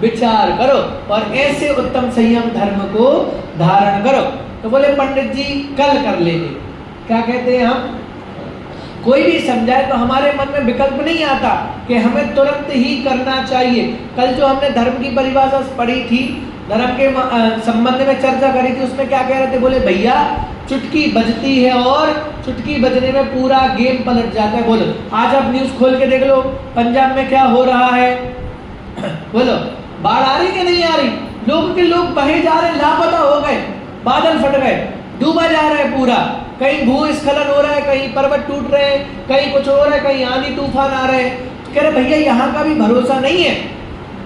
विचार करो और ऐसे उत्तम संयम धर्म को धारण करो। तो बोले पंडित जी कल कर लेंगे। क्या कहते हैं हम, कोई भी समझाए तो हमारे मन में विकल्प नहीं आता कि हमें तुरंत ही करना चाहिए। कल जो हमने धर्म की परिभाषा पढ़ी थी, धर्म के संबंध में चर्चा करी थी, उसमें क्या कह रहे थे, बोले भैया चुटकी बजती है और चुटकी बजने में पूरा गेम पलट जाता है। बोलो आज आप न्यूज खोल के देख लो, पंजाब में क्या हो रहा है, बोलो बाढ़ आ रही कि नहीं आ रही, लोग के लोग बहे जा रहे, लापता हो गए, बादल फट गए, डूबा जा रहा है पूरा, कहीं भूस्खलन हो रहा है, कहीं पर्वत टूट रहे हैं, कहीं कुछ हो रहा है, कहीं आंधी तूफान आ रहे हैं। कह रहे भैया यहाँ का भी भरोसा नहीं है,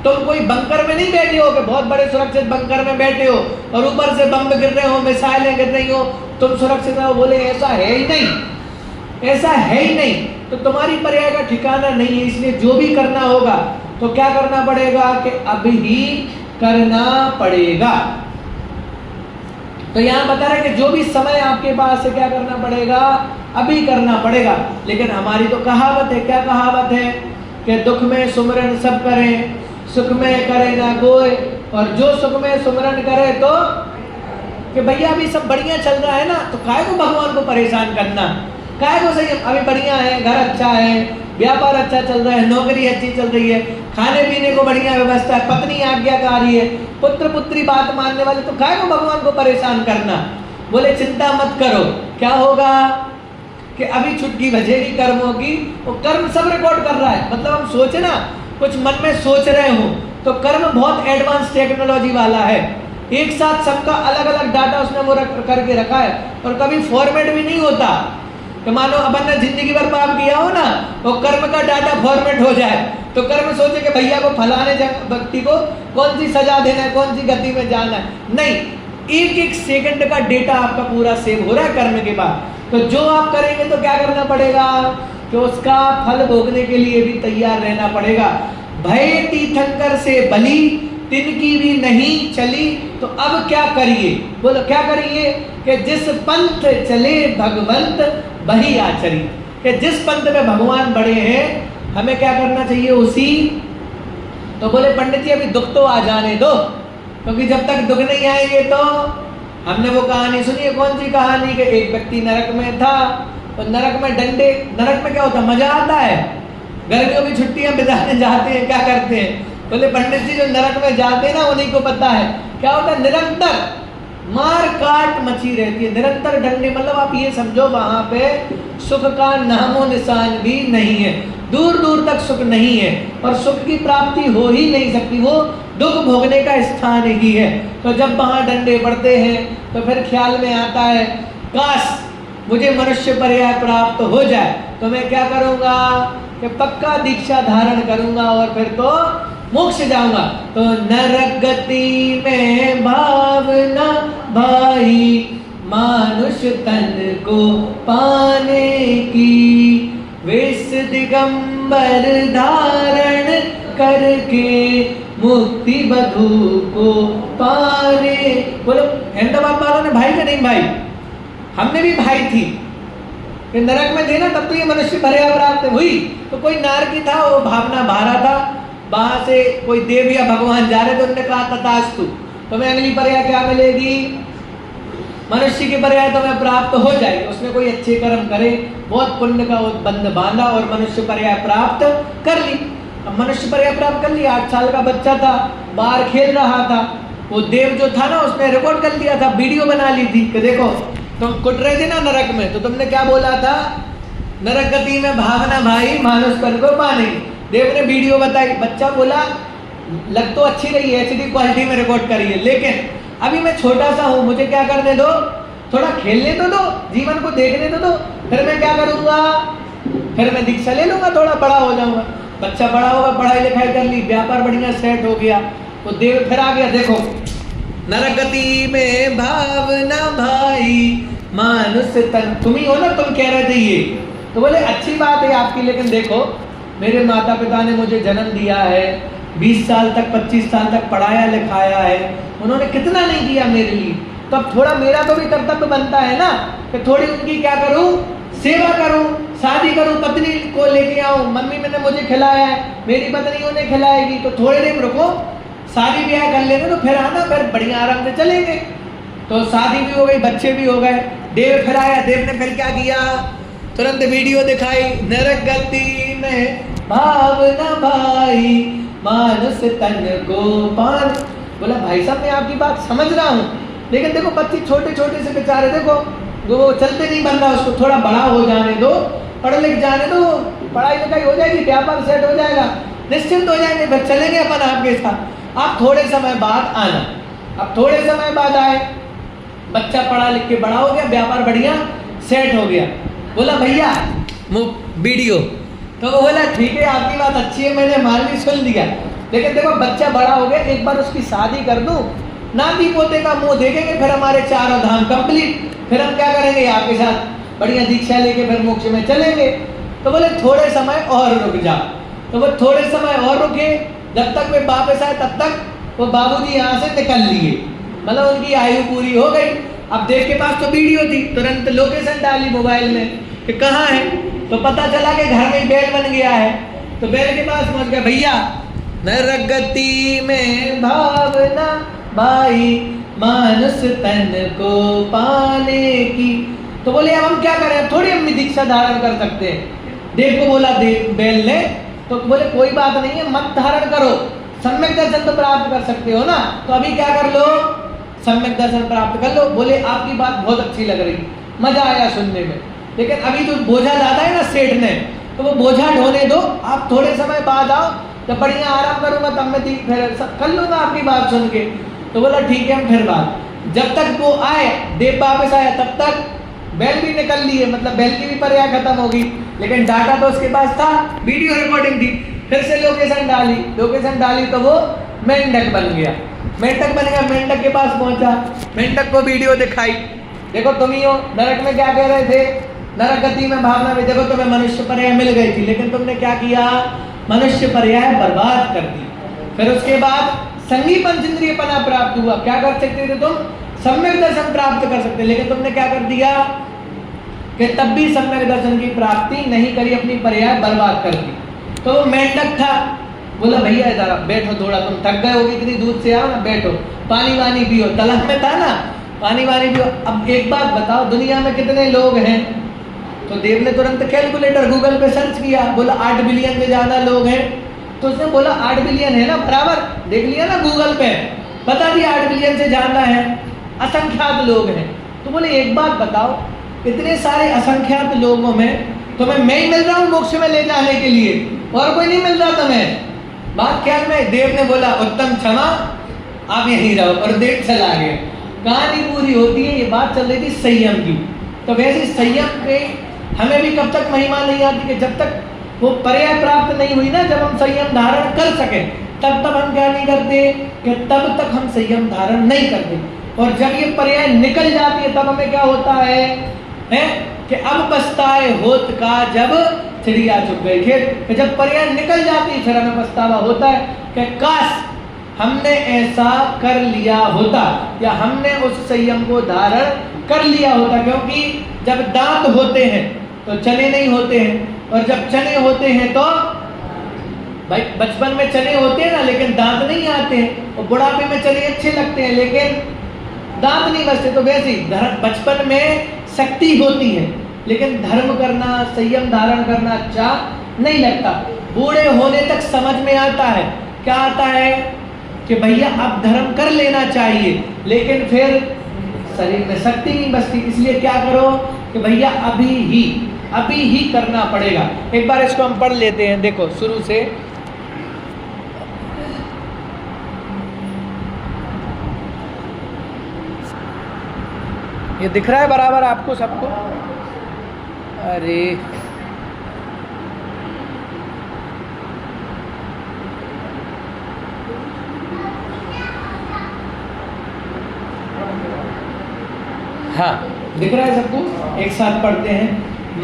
तुम कोई बंकर में नहीं बैठे हो कि बहुत बड़े सुरक्षित बंकर में बैठे हो और ऊपर से बम गिर रहे हो, मिसाइलें गिर रही हो, तुम सुरक्षित हो। बोले ऐसा है ही नहीं, ऐसा है ही नहीं। तो तुम्हारी पर्याय का ठिकाना नहीं है, इसलिए जो भी करना होगा तो क्या करना पड़ेगा कि अभी ही करना पड़ेगा। तो यहाँ बता रहे कि जो भी समय आपके पास है क्या करना पड़ेगा, अभी करना पड़ेगा। लेकिन हमारी तो कहावत है, क्या कहावत है कि दुख में सुमरन सब करें, सुख में करे ना कोई, और जो सुख में सुमरन करे तो कि भैया अभी सब बढ़िया चल रहा है ना, तो काहे को भगवान को परेशान करना, काहे को सही, अभी बढ़िया है, घर अच्छा है, व्यापार अच्छा चल रहा है, नौकरी अच्छी चल रही है, खाने पीने को बढ़िया व्यवस्था है, पत्नी आज्ञाकारी है, पुत्र पुत्री बात मानने वाले, तो काहे को भगवान को परेशान करना। बोले चिंता मत करो, क्या होगा कि अभी छुटकी बजेगी कर्मों की, वो कर्म सब रिकॉर्ड कर रहा है। मतलब हम सोचे ना, कुछ मन में सोच रहे हो तो कर्म बहुत एडवांस टेक्नोलॉजी वाला है, एक साथ सबका अलग अलग डाटा उसने वो करके रखा है और कभी फॉर्मेट भी नहीं होता। तो मानो अपन ने जिंदगी भर पाप किया हो ना, वो कर्म का डाटा फॉर्मेट हो जाए तो कर्म सोचे कि भैया को फलाने व्यक्ति को कौन सी सजा देना है, कौन सी गति में जाना है, नहीं, एक एक सेकंड का डेटा आपका पूरा सेव हो रहा है कर्म के बाद। तो जो आप करेंगे तो क्या करना पड़ेगा कि उसका फल भोगने के लिए भी तैयार रहना पड़ेगा। भय तीर्थंकर से बली, तिनकी भी नहीं चली, तो अब क्या करिए, बोलो क्या करिए कि जिस पंथ चले भगवंत वही आचरी, कि जिस पंथ में भगवान बड़े हैं हमें क्या करना चाहिए, उसी तो बोले पंडित जी अभी दुख तो आ जाने दो, क्योंकि जब तक दुख नहीं आएंगे तो हमने वो कहानी सुनी है, कौन सी कहानी कि एक व्यक्ति नरक में था, और नरक में डंडे, नरक में क्या होता है, मजा आता है, गर्मियों की छुट्टियां बिताने जाते हैं, क्या करते हैं, बोले पंडित जी जो नरक में जाते हैं ना उन्हीं को पता है क्या होता है, निरंतर मार काट मची रहती है, निरंतर डंडे, मतलब आप ये समझो वहां पे सुख का नामो निशान भी नहीं है, दूर दूर तक सुख नहीं है, और सुख की प्राप्ति हो ही नहीं सकती, वो दुख भोगने का स्थान ही है। तो जब वहां डंडे पड़ते हैं तो फिर ख्याल में आता है काश मुझे मनुष्य पर्याय प्राप्त हो जाए, तो मैं क्या करूंगा कि पक्का दीक्षा धारण करूंगा और फिर तो मोक्ष जाऊंगा। तो नरक गति में भावना भाई, मानुष तन को पाने की, वेश दिगंबर धारण करके मुक्ति बधू को पाने। बोलो अहमदाबाद वालों ने भाई का नहीं भाई, हमने भी भाई थी कि नरक में थे ना, तब तो ये मनुष्य पर्याय प्राप्त हुई। तो कोई नारकी था, वो भावना भारा था, वहां से कोई देव या भगवान जा रहे थे, उन्होंने कहा तथास्तु तुम्हें अगली पर्याय क्या मिलेगी, मनुष्य की पर्याय तुम्हें प्राप्त हो जाएगी। उसने कोई अच्छे कर्म करे, बहुत पुण्य का बंध बांधा और मनुष्य पर्याय प्राप्त कर ली। अब मनुष्य पर्याय प्राप्त कर लिया, 8 साल का बच्चा था, बाहर खेल रहा था, वो देव जो था ना उसने रिकॉर्ड कर लिया था, वीडियो बना ली थी कि देखो तुम कुट रहे थे ना नरक में, तो तुमने क्या बोला था, नरक गति में भावना भाई मानुष तन को पाने। देव ने वीडियो बताई, बच्चा बोला लग तो अच्छी रही है, HD क्वालिटी में रिकॉर्ड करी है, लेकिन अभी मैं छोटा सा हूँ, मुझे क्या करने दो, थोड़ा खेलने तो दो, जीवन को देखने तो दो, फिर मैं क्या करूँगा, फिर मैं दीक्षा ले लूँगा, थोड़ा बड़ा हो जाऊँगा। बच्चा बड़ा होगा, पढ़ाई लिखाई कर ली, व्यापार बढ़िया सेट हो गया, तो देव फिर आ गया, देखो नरक गति में भावना भाई मानुष तन, तुम ही हो ना, तुम कह रहे थे ये, तो बोले अच्छी बात है आपकी, लेकिन देखो मेरे माता पिता ने मुझे जन्म दिया है, 20 साल तक 25 साल तक पढ़ाया लिखाया है, उन्होंने कितना नहीं किया मेरे लिए, तो अब थोड़ा मेरा तो भी कर्तव्य बनता है ना कि थोड़ी उनकी क्या करूं, सेवा करूं, शादी करूं, पत्नी को लेके आऊं, मम्मी मैंने मुझे खिलाया है, मेरी पत्नी उन्हें खिलाएगी, तो थोड़े दिन रुको, शादी ब्याह कर लेंगे तो फिर आना, फिर बढ़िया आराम से चलेंगे। तो शादी भी हो गई, बच्चे भी हो गए, देव फिर आया, देव ने फिर क्या किया, तुरंत वीडियो दिखाई, नरक गति में भावना भाई मानुष तन को पान। बोला भाई साहब मैं आपकी बात समझ रहा हूँ, लेकिन देखो बच्चे छोटे छोटे से बेचारे, देखो वो चलते नहीं बन रहा, उसको थोड़ा बड़ा हो जाने दो, पढ़ लिख जाने दो, पढ़ाई लिखाई हो जाएगी, व्यापार सेट हो जाएगा, निश्चिंत हो जाएंगे, फिर चलेंगे अपन आपके साथ। आप थोड़े समय बाद आना। अब थोड़े समय बाद आए, बच्चा पढ़ा लिख के बड़ा हो गया, व्यापार बढ़िया सेट हो गया। बोला भैया वीडियो, तो वो बोला ठीक है आपकी बात अच्छी है, मैंने मान ली, सुन लिया, लेकिन देखो बच्चा बड़ा हो गया, एक बार उसकी शादी कर दूं, नाती पोते का मुंह देखेंगे, फिर हमारे 4 धाम कंप्लीट, फिर हम क्या करेंगे आपके साथ बढ़िया दीक्षा लेके फिर मोक्ष में चलेंगे। तो बोले थोड़े समय और रुक जा। तो वो थोड़े समय और रुके, जब तक वे वापस आए तब तक वो बाबूजी यहाँ से निकल लिए, मतलब उनकी आयु पूरी हो गई। अब देव के पास तो वीडियो थी, तुरंत लोकेशन डाली मोबाइल में कि कहाँ है, तो पता चला कि घर में बैल बन गया है। तो बैल के पास पहुंच गया, भैया नरक गति में भावना भाई मानुष तन को पाने की। तो बोले अब हम क्या करें, थोड़ी हम भी दीक्षा धारण कर सकते हैं। देव को बोला देव बैल ने, तो बोले कोई बात नहीं है, मत धारण करो, सम्यक दर्शन तो प्राप्त कर सकते हो ना, तो अभी क्या कर लो, सम्यक दर्शन प्राप्त कर लो। बोले आपकी बात बहुत अच्छी लग रही, मजा आया सुनने में, लेकिन अभी जो बोझा लादा है ना सेठ ने, तो वो बोझा ढोने दो, आप थोड़े समय बाद आओ, जब बढ़िया आराम करूंगा तब मैं फिर कर लूंगा आपकी बात सुन के। तो बोला ठीक है हम फिर बात। जब तक वो आए, देव वापस आया, तब तक बैल भी निकल ली है, मतलब बैल की भी पर्याय खत्म होगी, लेकिन डाटा तो उसके पास था, वीडियो रिकॉर्डिंग थी। फिर से लोकेशन डाली तो वो मेंढक बन गया, मेंढक बन गया, मेंढक के पास पहुंचा, मेंढक को वीडियो दिखाई, देखो तुम ही हो, नरक में क्या कह रहे थे, नरक गति में भावना में, देखो तुम्हें मनुष्य पर्याय मिल गई थी, लेकिन तुमने क्या किया, मनुष्य पर्याय बर्बाद कर दी। फिर उसके बाद संगी पंचेंद्रियपना प्राप्त हुआ, क्या कर सकते थे तुम, सम्यक दर्शन प्राप्त कर सकते, लेकिन तुमने क्या कर दिया कि तब भी सम्यक दर्शन की प्राप्ति नहीं करी, अपनी पर्याय बर्बाद कर दी। तो वो मेंढक था, बोला भैया इधर बैठो थोड़ा, तुम थक गए होगे इतनी दूर से आओ ना, बैठो पानी वानी पियो। तलाब में था ना, पानी वानी पियो। अब एक बात बताओ, दुनिया में कितने लोग हैं? तो देव ने तुरंत कैलकुलेटर गूगल पे सर्च किया, बोला 8 बिलियन से ज्यादा लोग हैं। तो उसने बोला 8 बिलियन है ना, बराबर देख लिया ना गूगल पे, बता दिया 8 बिलियन से ज्यादा है, असंख्यात लोग हैं। तो बोले एक बात बताओ, इतने सारे असंख्यात लोगों में तुम्हें मैं ही मिल रहा हूँ मोक्ष में ले जाने के लिए, और कोई नहीं मिल रहा तुम्हें? बात ख्याल में। देव ने बोला उत्तम क्षमा, आप यहीं रहो, और देव चला गया। कहानी पूरी होती है, ये बात चल रही थी संयम की। तो वैसे संयम के हमें भी कब तक महिमा नहीं आती कि जब तक वो पर्याय प्राप्त नहीं हुई ना, जब हम संयम धारण कर सके, तब तक हम क्या नहीं करते कि तब तक हम संयम धारण नहीं करते। और जब ये पर्याय निकल जाती है तब हमें क्या होता है कि अब पछताए होत का जब चिड़िया चुग गई खेत। कि जब पर्याय निकल जाती है फिर हमें पछतावा होता है कि काश हमने ऐसा कर लिया होता, या हमने उस संयम को धारण कर लिया होता। क्योंकि जब दांत होते हैं तो चने नहीं होते हैं, और जब चने होते हैं तो भाई बचपन में चने होते हैं ना, लेकिन दांत नहीं आते हैं, और बुढ़ापे में चने अच्छे लगते हैं लेकिन दांत नहीं बचते। तो वैसे बचपन में शक्ति होती है लेकिन धर्म करना, संयम धारण करना अच्छा नहीं लगता। बूढ़े होने तक समझ में आता है, क्या आता है कि भैया अब धर्म कर लेना चाहिए, लेकिन फिर शरीर में शक्ति नहीं बचती। इसलिए क्या करो कि भैया अभी ही करना पड़ेगा। एक बार इसको हम पढ़ लेते हैं, देखो शुरू से। ये दिख रहा है बराबर आपको सबको? अरे हाँ, दिख रहा है सबको? एक साथ पढ़ते हैं।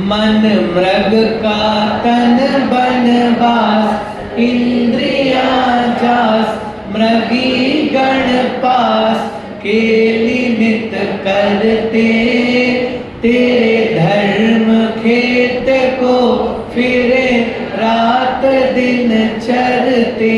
मन मृग का तन बनवास, इंद्रियां जास मृगी गण पास, के निमित्त करते तेरे धर्म खेत को, फिरे रात दिन चरते।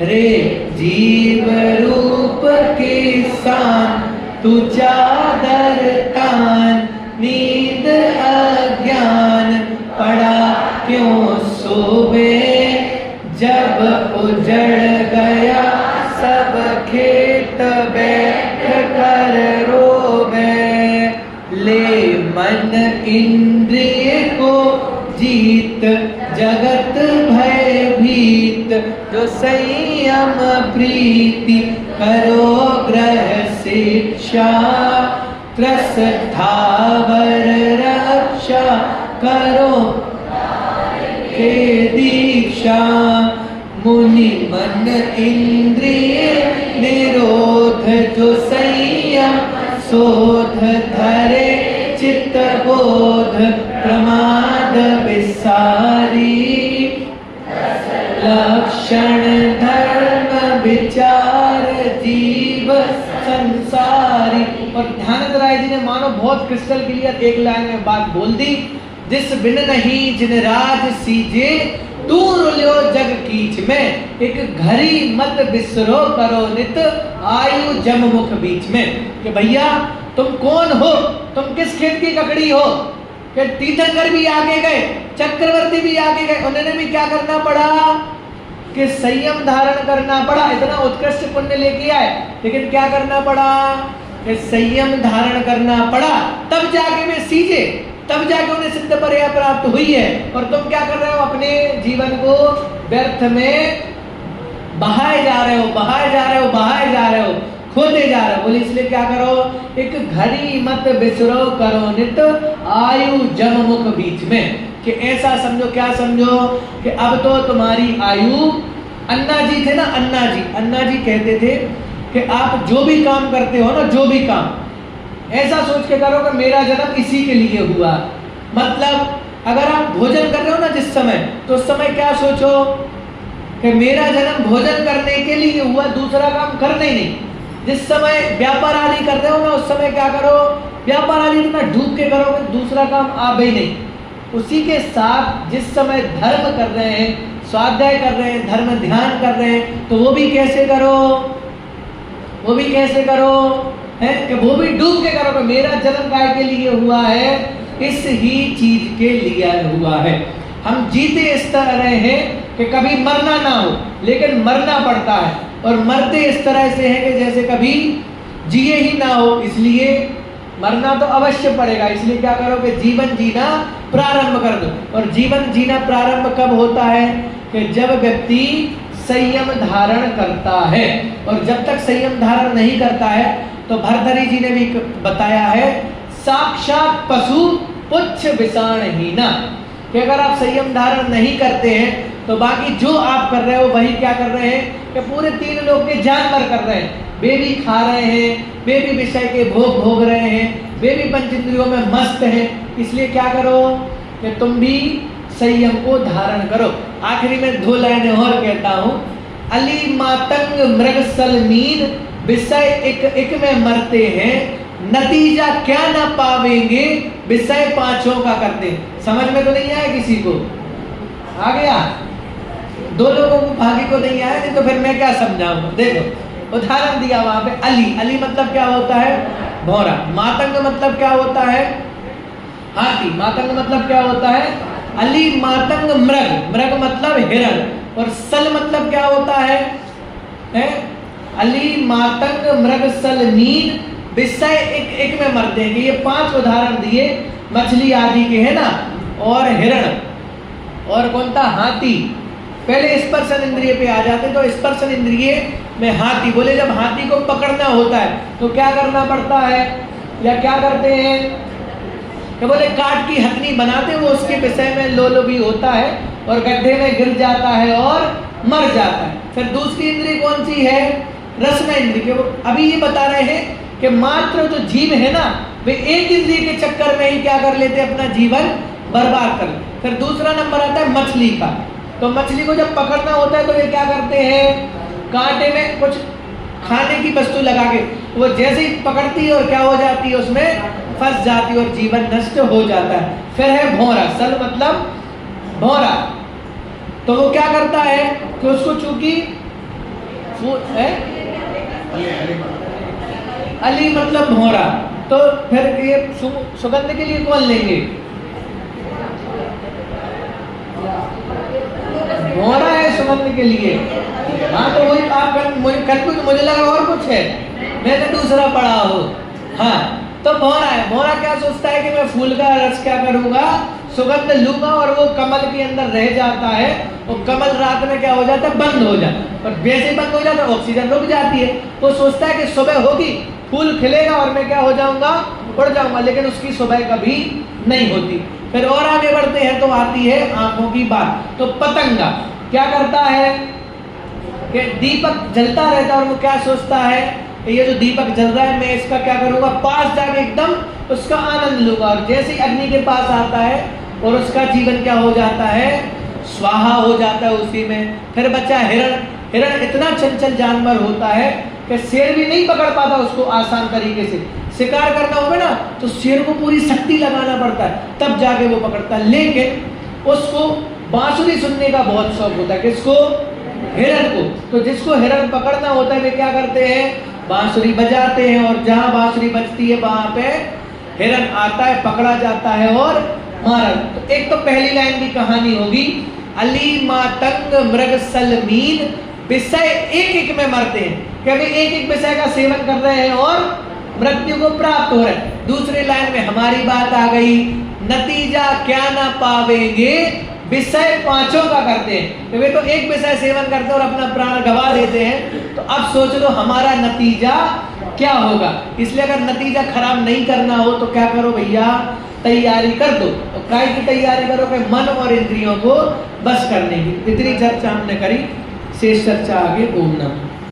रे जीव रूप किसान तू चादर तान, नींद अज्ञान पड़ा क्यों सोवे, जब उजड़ गया सब खेत बैठ कर रोवे। ले मन इंद्रिय को जीत, जगत भय भीत, जो संयम प्रीति करो ग्रह शिक्षा, त्रस थावर रक्षा करो के दीक्षा। मुनि मन इंद्रिय निरोध, जो संयम शोध धरे चित्त बोध, प्रमाद विसारी लक्षण धर्म विचार जीव संसारी। और ध्यानंद राय जी ने मानो बहुत क्रिस्टल क्लियर एक लाइन में बात बोल दी। जिस बिन नहीं जिन राज सीजे, दूर लो जग कीच में, एक घड़ी मत बिसरो करो नित, आयु जम मुख बीच में। कि भैया तुम कौन हो, तुम किस खेत की ककड़ी हो? कि तीर्थंकर भी आगे गए, चक्रवर्ती भी आगे गए, उन्होंने भी क्या करना पड़ा कि संयम धारण करना पड़ा। इतना उत्कृष्ट पुण्य लेके आए, लेकिन क्या करना पड़ा कि संयम धारण करना पड़ा। तब जाके वे सीखे, तब जाके उन्हें सिद्ध पर्याय प्राप्त हुई है। और तुम क्या कर रहे हो? अपने जीवन को व्यर्थ में बहाए जा रहे हो, बहाए जा रहे हो, बहाए जा रहे हो, खोते जा रहे हो। बोले इसलिए क्या करो, एक घड़ी मत बिसरो करो नित, आयु जम मुख बीच में। कि ऐसा समझो, क्या समझो कि अब तो तुम्हारी आयु, अन्ना जी थे ना, अन्ना जी कहते थे कि आप जो भी काम करते हो ना, जो भी काम, ऐसा सोच के करो कि मेरा जन्म इसी के लिए हुआ। मतलब अगर आप भोजन कर रहे हो ना जिस समय, तो उस समय क्या सोचो कि मेरा जन्म भोजन करने के लिए हुआ, दूसरा काम करना ही नहीं। जिस समय व्यापार आदि कर रहे हो ना, उस समय क्या करो, व्यापार आदि इतना डूब के करो कि दूसरा काम आ भी नहीं। उसी के साथ जिस समय धर्म कर रहे हैं, स्वाध्याय कर रहे हैं, धर्म ध्यान कर रहे हैं, तो वो भी कैसे करो, वो भी कैसे करो है कि वो भी डूब के करो कि मेरा जन्म काय के लिए हुआ है, इस ही चीज के लिए हुआ है। हम जीते इस तरह हैं कि कभी मरना ना हो, लेकिन मरना पड़ता है, और मरते इस तरह से है कि जैसे कभी जिए ही ना हो, इसलिए मरना तो अवश्य पड़ेगा। इसलिए क्या करो कि जीवन जीना प्रारंभ कर दो। और जीवन जीना प्रारंभ कब होता है कि जब व्यक्ति संयम धारण करता है, और जब तक संयम धारण नहीं करता है तो भर्तृहरि जी ने भी बताया है, साक्षात पशु पुच्छ विषाणहीना, कि अगर आप संयम धारण नहीं करते हैं तो बाकी जो आप कर रहे हो वही क्या कर रहे हैं कि पूरे 3 लोग के जानवर कर रहे हैं। वे भी खा रहे हैं, वे भी विषय के भोग भोग रहे हैं, वे भी पंचेंद्रियों में मस्त हैं। इसलिए क्या करो कि तुम भी संयम को धारण करो। आखिरी में 2 लाइनें और कहता हूं, अली मातंग मृग सलमीन, विषय एक में मरते हैं, नतीजा क्या ना पावेंगे, विषय 5 का करते हैं। समझ में तो नहीं आया किसी को? आ गया? 2 लोगों को भागी को नहीं आया, नहीं तो फिर मैं क्या समझाऊंगा। देखो उदाहरण दिया वहां पे, अली, अली मतलब क्या होता है, भौरा। मातंग मतलब क्या होता है, हाथी। मातंग मतलब क्या होता है, अली मातंग मृग, मृग मतलब हिरण। और सल मतलब क्या होता है? अली मातंग मृग सल नील, विषय एक में मरते हैं। ये 5 उदाहरण दिए मछली आदि के, है ना, और हिरण, और कौन था, हाथी। पहले स्पर्शन इंद्रिय पे आ जाते, तो स्पर्शन इंद्रिय में हाथी बोले, जब हाथी को पकड़ना होता है तो क्या करना पड़ता है, या क्या करते हैं कि बोले काट की हथनी बनाते, वो उसके विषय में लोलो भी होता है और गड्ढे में गिर जाता है और मर जाता है। फिर दूसरी इंद्रिय कौन सी है, रसना इंद्रिय। वो अभी ये बता रहे हैं कि मात्र जो जीव है ना, वे एक इंद्रिय के चक्कर में ही क्या कर लेते हैं, अपना जीवन बर्बाद कर लेते। फिर दूसरा नंबर आता है मछली का। तो मछली को जब पकड़ना होता है तो वे क्या करते हैं, कांटे में कुछ खाने की वस्तु लगा के वो जैसे ही पकड़ती है और क्या हो जाती है, उसमें फंस जाती है और जीवन नष्ट हो जाता है। फिर है भौरा, सल मतलब भौरा। तो वो क्या करता है कि उसको चूंकि अली मतलब भौरा, तो फिर ये सुगंध के लिए कौन लेंगे, भौरा है सुगंध के लिए। हाँ तो वही आप मुझे लगा और कुछ है, मैं तो दूसरा पढ़ा हो। हाँ तो भौरा है। भौरा क्या सोचता है कि मैं फूल का रस क्या करूंगा, सुगंध लूंगा, और वो कमल के अंदर रह जाता है। और कमल रात में क्या हो जाता है, बंद हो जाता है, और जैसे ही बंद हो जाता है ऑक्सीजन रुक जाती है। तो सोचता है कि सुबह होगी, फूल खिलेगा और मैं क्या हो जाऊंगा, उड़ जाऊंगा, लेकिन उसकी सुबह कभी नहीं होती। फिर और आगे बढ़ते हैं तो आती है आंखों की बात। तो पतंगा क्या करता है कि दीपक जलता रहता है, और वो क्या सोचता है कि ये जो दीपक जल रहा है मैं इसका क्या करूंगा, पास जाके एकदम उसका आनंद लूंगा। और जैसे ही अग्नि के पास आता है और उसका जीवन क्या हो जाता है, स्वाहा हो जाता है उसी में। फिर बच्चा हिरण। हिरण इतना चंचल जानवर होता है कि शेर भी नहीं पकड़ पाता उसको आसान तरीके से। शिकार करना होगा ना तो शेर को पूरी शक्ति लगाना पड़ता है, तब जाके वो पकड़ता है। लेकिन उसको बांसुरी सुनने का बहुत शौक होता है, किसको, हिरण को। तो जिसको हिरण पकड़ना होता है वे क्या करते हैं, बांसुरी बजाते हैं, और जहां बांसुरी बजती है वहां पे हिरण आता है, पकड़ा जाता है और मारा। तो एक तो पहली लाइन की कहानी होगी, अली मातंग मृग सलमीन, विषय एक में मरते हैं, कभी एक विषय का सेवन कर रहे हैं और मृत्यु को प्राप्त हो रहे हैं। दूसरी लाइन में हमारी बात आ गई, नतीजा क्या ना पावेंगे, विषय 5 का करते हैं। तो वे तो एक विषय सेवन करते हैं और अपना प्राण गवा देते हैं। तो अब सोच लो हमारा नतीजा क्या होगा। इसलिए अगर नतीजा खराब नहीं करना हो तो क्या करो भैया, तैयारी कर दो। तो काय की तैयारी करो कि मन और इंद्रियों को बस करने की। इतनी चर्चा हमने करी, शेष चर्चा आगे। ओम नमः।